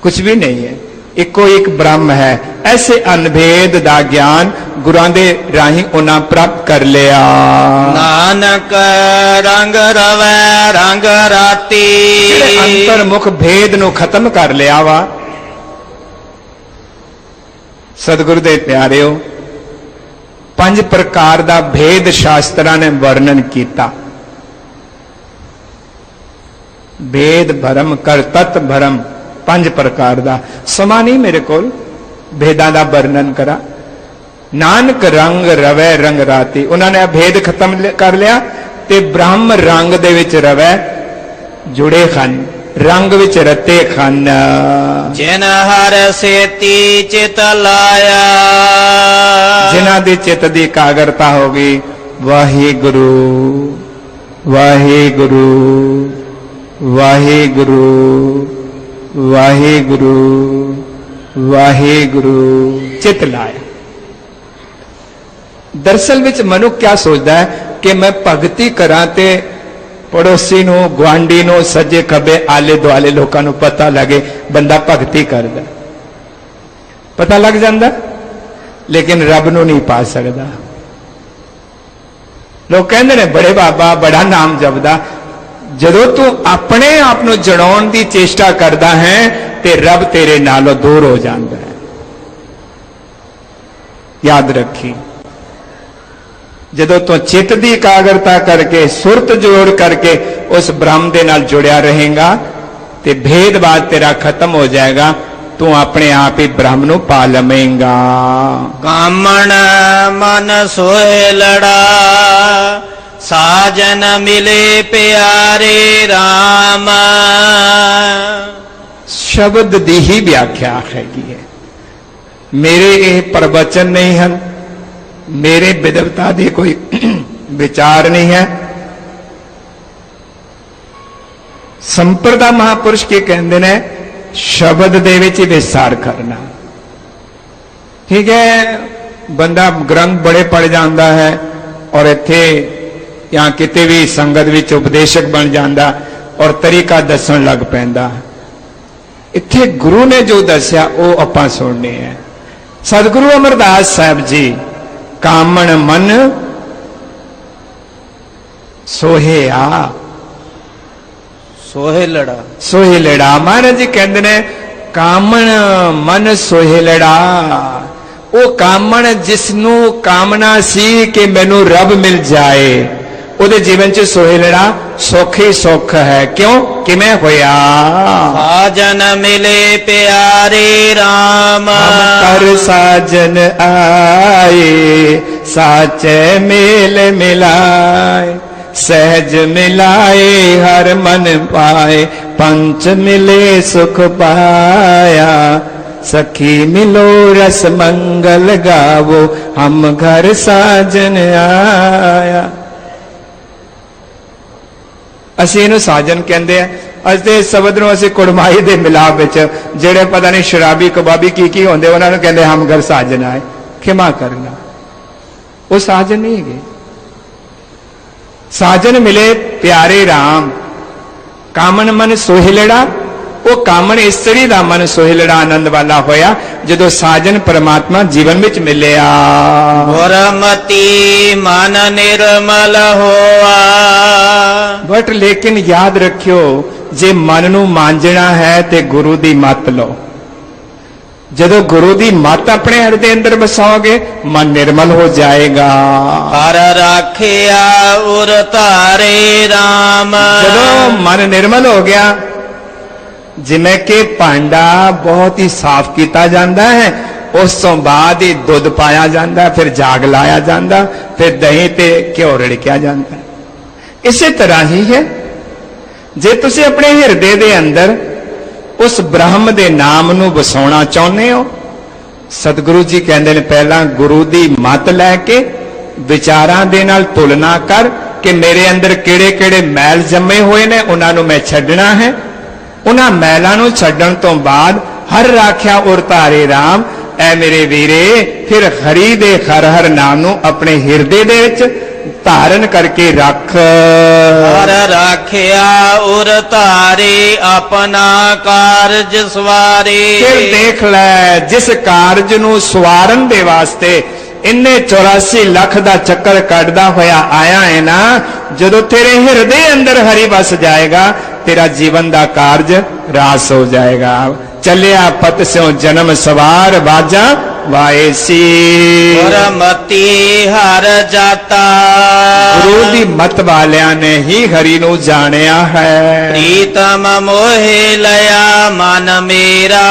कुछ भी नहीं है, इको एक ब्रह्म है। ऐसे अनभेद दा ज्ञान गुरां दे राही उन्हां प्राप्त कर लिया। नानक रंग रवै रंग राती। अंतर्मुख भेद नूं खत्म कर लिया वा। सतगुरु दे प्यारिओ, 5 प्रकार दा भेद शास्त्रां ने वर्णन किया। भेद भरम कर तत् भरम, 5 प्रकार दा। समा नहीं मेरे कोल भेदां दा वर्णन करा। नानक रंग रवै रंग राती, उन्होंने भेद खत्म कर लिया ते ब्रह्म रंग दे विच रवै जुड़े खन, रंग विच रते खन। जिन हर सेती चित लाया। जिन्हां दी चित दी एकाग्रता हो गई, वाहिगुरु वाहिगुरु वाहिगुरु वाहिगुरु वाहिगुरु, चित लाया। दरअसल विच मनुख क्या सोचता है कि मैं भगती करा ते पड़ोसी नूं, गुआंढी नूं, सज्जे खब्बे आले दुआले लोकां नूं पता लगे बंदा भगती करदा, पता लग जांदा, लेकिन रब नूं नहीं पा सकदा। लोग कहंदे ने बड़े बाबा बड़ा नाम जपदा। जदों तू अपने आप नूं जड़ाउण दी चेष्टा करदा है ते रब तेरे नालों दूर हो जाता है। याद रखी, जदों तो चित्त की एकाग्रता करके सुरत जोड़ करके उस ब्रह्म दे नाल जुड़िया रहेगा ते भेदभाव तेरा खत्म हो जाएगा, तू अपने आप ही ब्रह्म नूं पा लवेंगा। कामण मन सोए लड़ा, साजन मिले प्यारे राम। शब्द दी ही व्याख्या हैगी है। मेरे ये प्रवचन नहीं हैं, मेरे विद्वता दी कोई विचार नहीं है, ਸੰਪਰਦਾ ਮਹਾਪੁਰਸ਼ ਕੀ ਕਹਿੰਦੇ ਨੇ, ਸ਼ਬਦ ਦੇ ਵਿੱਚ ਹੀ ਵਿਸਥਾਰ ਕਰਨਾ। ਠੀਕ ਹੈ, ਬੰਦਾ ਗ੍ਰੰਥ ਬੜੇ ਪੜ ਜਾਂਦਾ ਹੈ ਔਰ ਇੱਥੇ ਜਾਂ ਕਿਤੇ ਵੀ ਸੰਗਤ ਵਿੱਚ ਉਪਦੇਸ਼ਕ ਬਣ ਜਾਂਦਾ ਔਰ ਤਰੀਕਾ ਦੱਸਣ ਲੱਗ ਪੈਂਦਾ। ਇੱਥੇ ਗੁਰੂ ਨੇ ਜੋ ਦੱਸਿਆ ਉਹ ਆਪਾਂ ਸੁਣਨੇ ਹੈ। ਸਤਿਗੁਰੂ ਅਮਰਦਾਸ ਸਾਹਿਬ ਜੀ ਕਾਮਣ ਮਨ ਸੋਹਿਆ ਸੋਹਿਲੜਾ। ਮਹਾਰਾਜ ਜੀ ਕਹਿੰਦੇ ਨੇ ਕਾਮਣ ਮਨ ਸੋਹਿਲੜਾ। ਉਹ ਕਾਮਣ ਜਿਸ ਨੂੰ ਕਾਮਨਾ ਸੀ ਕਿ ਮੈਨੂੰ ਰੱਬ ਮਿਲ ਜਾਏ, ਉਹਦੇ ਜੀਵਨ ਚ ਸੋਹਿਲੜਾ ਸੁੱਖ ਹੀ ਸੁੱਖ ਹੈ। ਕਿਉਂ? ਕਿਵੇਂ ਹੋਇਆ? ਸਾਜਨ ਮਿਲੇ ਪਿਆਰੇ RAM, ਕਰ ਸਾਜਨ ਆਏ ਸਾਚੇ ਮੇਲ ਮਿਲਾਏ, सहज मिलाए हर मन पाए, पंच मिले सुख पाया, सखी मिलो रस मंगल गावो, हम घर साजन आया। ਅਸੀਂ ਇਹਨੂੰ ਸਾਜਨ ਕਹਿੰਦੇ ਆ। ਅੱਜ ਦੇ ਸ਼ਬਦ ਨੂੰ ਅਸੀਂ ਕੁੜਮਾਈ ਦੇ ਮਿਲਾਪ ਵਿੱਚ ਜਿਹੜੇ ਪਤਾ ਨਹੀਂ ਸ਼ਰਾਬੀ ਕਬਾਬੀ ਕੀ ਹੁੰਦੇ ਉਹਨਾਂ ਨੂੰ ਕਹਿੰਦੇ ਹਮ ਘਰ ਸਾਜਨ ਆਏ। ਖਿਮਾ ਕਰਨਾ, ਉਹ ਸਾਜਨ ਨਹੀਂ ਹੈਗੇ। ਸਾਜਨ ਮਿਲੇ ਪਿਆਰੇ RAM, ਕਾਮਨ ਮਨ ਸੋਹਿਲੜਾ। ਉਹ ਕਾਮਨ ਇਸਤਰੀ ਦਾ ਮਨ ਸੋਹਿਲੜਾ ਆਨੰਦ ਵਾਲਾ ਹੋਇਆ ਜਦੋਂ ਸਾਜਨ ਪਰਮਾਤਮਾ ਜੀਵਨ ਵਿੱਚ ਮਿਲਿਆ। ਗੁਰਮਤੀ ਮਨ ਨਿਰਮਲ ਹੋਆ। ਬਟ ਲੇਕਿਨ ਯਾਦ ਰੱਖਿਓ, ਜੇ ਮਨ ਨੂੰ ਮਾਂਜਣਾ ਹੈ ਤੇ ਗੁਰੂ ਦੀ ਮੱਤ ਲਓ। ਜਦੋਂ ਗੁਰੂ ਦੀ ਮੱਤ ਆਪਣੇ ਹਿਰਦੇ ਅੰਦਰ ਬਸਾਓਗੇ ਮਨ ਨਿਰਮਲ ਹੋ ਜਾਏਗਾ। ਹਰ ਰਾਖਿਆ ਉਰ ਧਾਰੇ RAM। ਜਦੋਂ ਮਨ ਨਿਰਮਲ ਹੋ ਗਿਆ, ਜਿਵੇਂ ਕਿ ਭਾਂਡਾ ਬਹੁਤ ਹੀ ਸਾਫ਼ ਕੀਤਾ ਜਾਂਦਾ ਹੈ, ਉਸ ਤੋਂ ਬਾਅਦ ਹੀ ਦੁੱਧ ਪਾਇਆ ਜਾਂਦਾ, ਫਿਰ ਜਾਗ ਲਾਇਆ ਜਾਂਦਾ, ਫਿਰ ਦਹੀਂ ਤੇ ਘਿਓ ਰਿੜਕਿਆ ਜਾਂਦਾ। ਇਸੇ ਤਰ੍ਹਾਂ ਹੀ ਹੈ, ਜੇ ਤੁਸੀਂ ਆਪਣੇ ਹਿਰਦੇ ਦੇ ਅੰਦਰ ਉਸ ਬ੍ਰਹਮ ਦੇ ਨਾਮ ਨੂੰ ਵਸਾਉਣਾ ਚਾਹੁੰਦੇ ਹੋ, ਸਤਿਗੁਰੂ ਜੀ ਕਹਿੰਦੇ ਨੇ ਪਹਿਲਾਂ ਗੁਰੂ ਦੀ ਮੱਤ ਲੈ ਕੇ ਵਿਚਾਰਾਂ ਦੇ ਨਾਲ ਤੁਲਨਾ ਕਰ ਕਿ ਮੇਰੇ ਅੰਦਰ ਕਿਹੜੇ ਕਿਹੜੇ ਮੈਲ ਜੰਮੇ ਹੋਏ ਨੇ, ਉਹਨਾਂ ਨੂੰ ਮੈਂ ਛੱਡਣਾ ਹੈ। ਉਹਨਾਂ ਮੈਲਾਂ ਨੂੰ ਛੱਡਣ ਤੋਂ ਬਾਅਦ ਹਰ ਰਾਖਿਆ ਉਰ ਧਾਰੇ RAM। ਐ ਮੇਰੇ ਵੀਰੇ, ਫਿਰ ਹਰੀ ਦੇ ਹਰ ਹਰ ਨਾਮ ਨੂੰ ਆਪਣੇ ਹਿਰਦੇ ਦੇ ਵਿੱਚ ਧਾਰਨ ਕਰਕੇ ਰੱਖ। ਹਰ ਰਾਖਿਆ ਉਰ ਧਾਰੇ ਆਪਣਾ ਕਾਰਜ ਸਵਾਰੇ। ਫਿਰ ਦੇਖ ਲੈ, ਜਿਸ ਕਾਰਜ ਨੂੰ ਸਵਾਰਨ ਦੇ ਵਾਸਤੇ ਇੰਨੇ 84 ਲੱਖ ਦਾ ਚੱਕਰ ਕੱਢਦਾ ਹੋਇਆ ਆਇਆ ਹੈ ਨਾ, ਜਦੋਂ ਤੇਰੇ ਹਿਰਦੇ ਅੰਦਰ ਹਰੀ ਵਸ ਜਾਏਗਾ, ਤੇਰਾ ਜੀਵਨ ਦਾ ਕਾਰਜ ਰਾਸ ਹੋ ਜਾਏਗਾ। ਚੱਲਿਆ ਪਤ ਸਿਓ ਜਨਮ ਸਵਾਰ ਬਾਜਾ ਵਾਏਸੀ। ਗੁਰਮਤੀ ਹਰ ਜਾਤਾ। ਗੁਰੂ ਦੀ ਮਤ ਵਾਲਿਆਂ ਨੇ ਹੀ ਹਰੀ ਨੂੰ ਜਾਣਿਆ ਹੈ। ਪ੍ਰੀਤਮ ਮੋਹਿ ਲਿਆ ਮਨ ਮੇਰਾ।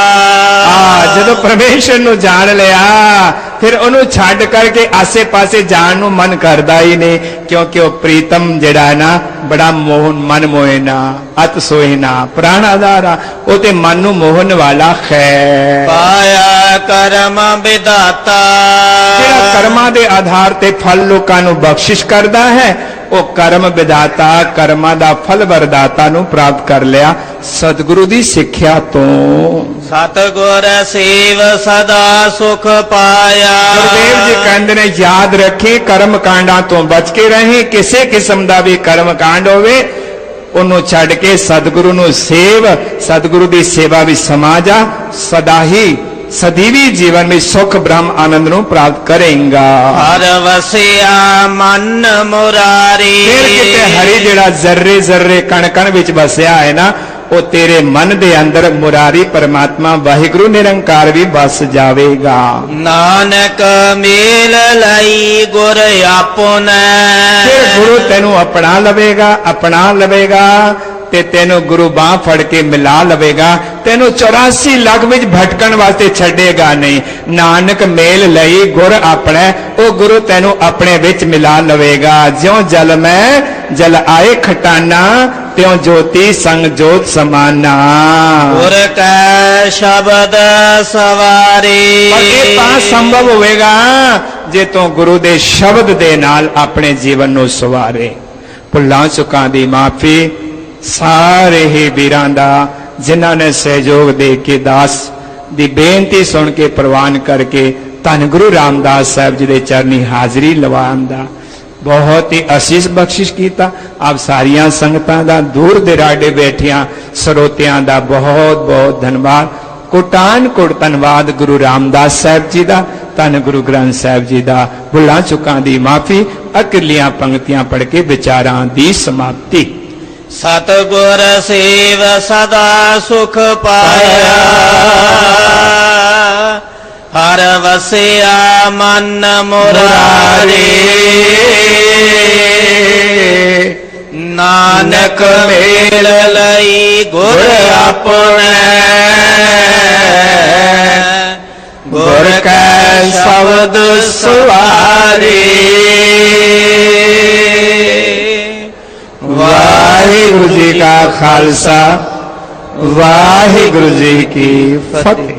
ਜਦੋਂ ਪਰਮੇਸ਼ਰ ਨੂੰ ਜਾਣ ਲਿਆ, ਫਿਰ ਉਹਨੂੰ ਛੱਡ ਕਰਕੇ ਆਸੇ ਪਾਸੇ ਜਾਣ ਨੂੰ ਮਨ ਕਰਦਾ ਹੀ ਨਹੀਂ, ਕਿਉਂਕਿ ਉਹ ਪ੍ਰੀਤਮ ਜਿਹੜਾ ਨਾ ਬੜਾ ਮਨ ਮੋਹਨਾ, ਅਤ ਸੋਹਿਨਾ, ਪ੍ਰਾਣਾਧਾਰਾ, ਉਹ ਤੇ ਮਨ ਨੂੰ ਮੋਹਨ ਵਾਲਾ ਹੈ। ਪਾਇਆ ਕਰਮ ਵਿਦਾਤਾ। ਜਿਹੜਾ ਕਰਮਾਂ ਦੇ ਆਧਾਰ ਤੇ ਫਲ ਲੋਕਾਂ ਨੂੰ ਬਖਸ਼ਿਸ਼ ਕਰਦਾ ਹੈ, ਉਹ ਕਰਮ ਵਿਦਾਤਾ, ਕਰਮਾਂ ਦਾ ਫਲ ਵਰਦਾਤਾ ਨੂੰ ਪ੍ਰਾਪਤ ਕਰ ਲਿਆ ਸਤਿਗੁਰੂ ਦੀ ਸਿੱਖਿਆ ਤੋਂ। ਸਤਿਗੁਰ ਸੇਵ ਸਦਾ ਸੁਖ ਪਾਇਆ। ਗੁਰਦੇਵ ਜੀ ਕਹਿੰਦੇ ਨੇ ਯਾਦ ਰੱਖੀ, ਕਰਮ ਕਾਂਡਾਂ ਤੋਂ ਬਚ ਕੇ ਰਹੇ। ਕਿਸੇ ਕਿਸਮ ਦਾ ਵੀ ਕਰਮ ਕਾਂਡ ਹੋਵੇ ਉਹਨੂੰ ਛੱਡ ਕੇ ਸਤਿਗੁਰੂ ਨੂੰ ਸੇਵ, ਸਤਿਗੁਰੂ ਦੀ ਸੇਵਾ ਵਿੱਚ ਸਮਾ ਜਾ, ਸਦਾ ਹੀ ਸਦੀਵੀ ਜੀਵਨ ਵਿੱਚ ਸੁਖ ਬ੍ਰਹਮ ਆਨੰਦ ਨੂੰ ਪ੍ਰਾਪਤ ਕਰੇਗਾ। ਹਰ ਵਸਿਆ ਮਨ ਮੁਰਾਰੀ। ਫਿਰ ਕਿਤੇ ਹਰੀ ਜਿਹੜਾ ਜ਼ਰਰੇ ਜ਼ਰਰੇ ਕਣ ਕਣ ਵਿੱਚ ਵਸਿਆ ਹੈ ਨਾ, ਉਹ ਤੇਰੇ ਮਨ ਦੇ ਅੰਦਰ ਮੁਰਾਰੀ ਪਰਮਾਤਮਾ ਵਾਹਿਗੁਰੂ ਨਿਰੰਕਾਰ ਵੀ ਵਸ ਜਾਵੇਗਾ। ਨਾਨਕ ਮੇਲ ਲਈ ਗੁਰ ਆਪੁਨੈ। ਫਿਰ ਗੁਰੂ ਤੈਨੂੰ ਅਪਣਾ ਲਵੇਗਾ, ਅਪਣਾ ਲਵੇਗਾ ਤੇ ਤੈਨੂੰ ਗੁਰੂ ਬਾਹ ਫੜ ਕੇ ਮਿਲਾ ਲਵੇਗਾ। ਤੈਨੂੰ 84 ਲੱਖ ਵਿੱਚ ਭਟਕਣ ਵਾਸਤੇ ਛੱਡੇਗਾ ਨਹੀਂ। ਨਾਨਕ ਮੇਲ ਲਈ ਗੁਰ ਆਪਣਾ, ਉਹ ਗੁਰੂ ਤੈਨੂੰ ਆਪਣੇ ਵਿੱਚ ਮਿਲਾ ਲਵੇਗਾ। ਜਿਉਂ ਜਲ ਮੈਂ ਜਲ ਆਏ ਖਟਾਨਾ, ਤਿਉਂ ਜੋਤੀ ਸੰਗ ਜੋਤ ਸਮਾਨਾ। ਗੁਰ ਕੈ ਸ਼ਬਦ ਸਵਾਰੇ। ਪਰ ਇਹ ਤਾਂ ਸੰਭਵ ਹੋਵੇਗਾ ਜੇ ਤੂੰ ਗੁਰੂ ਦੇ ਸ਼ਬਦ ਦੇ ਨਾਲ ਆਪਣੇ ਜੀਵਨ ਨੂੰ ਸਵਾਰੇ। ਭੁੱਲਾਂ ਚੁੱਕਾਂ ਦੀ ਮਾਫੀ ਸਾਰੇ ਹੀ ਵੀਰਾਂ ਦਾ ਜਿਨ੍ਹਾਂ ਨੇ ਸਹਿਯੋਗ ਦੇ ਕੇ ਦਾਸ ਦੀ ਬੇਨਤੀ ਸੁਣ ਕੇ ਪ੍ਰਵਾਨ ਕਰਕੇ ਧੰਨ ਗੁਰੂ ਰਾਮਦਾਸ ਸਾਹਿਬ ਜੀ ਦੇ ਚਰਨੀ ਹਾਜ਼ਰੀ ਲਵਾਉਣ ਦਾ बहुत ही आशीष बख्शिश किया। आप सारिया संगतां दा दूर दराडे बैठिया सरोतियां दा बहुत बहुत धन्यवाद। कोटान कोट धन्यवाद गुरु रामदास साहब जी दा, धन गुरु ग्रंथ साहब जी दा। भुलां चुकां दी माफी। अकलियां पंक्तियां पढ़ के विचारां दी समाप्ति। सतगुर सेव सदा सुख पाया, हर वसिया मन मुरारी। नानक मेल लई गुर अपने, गुर कै शब्द सवारी। वाहिगुरु जी का खालसा, वाहिगुरु जी की फतेह।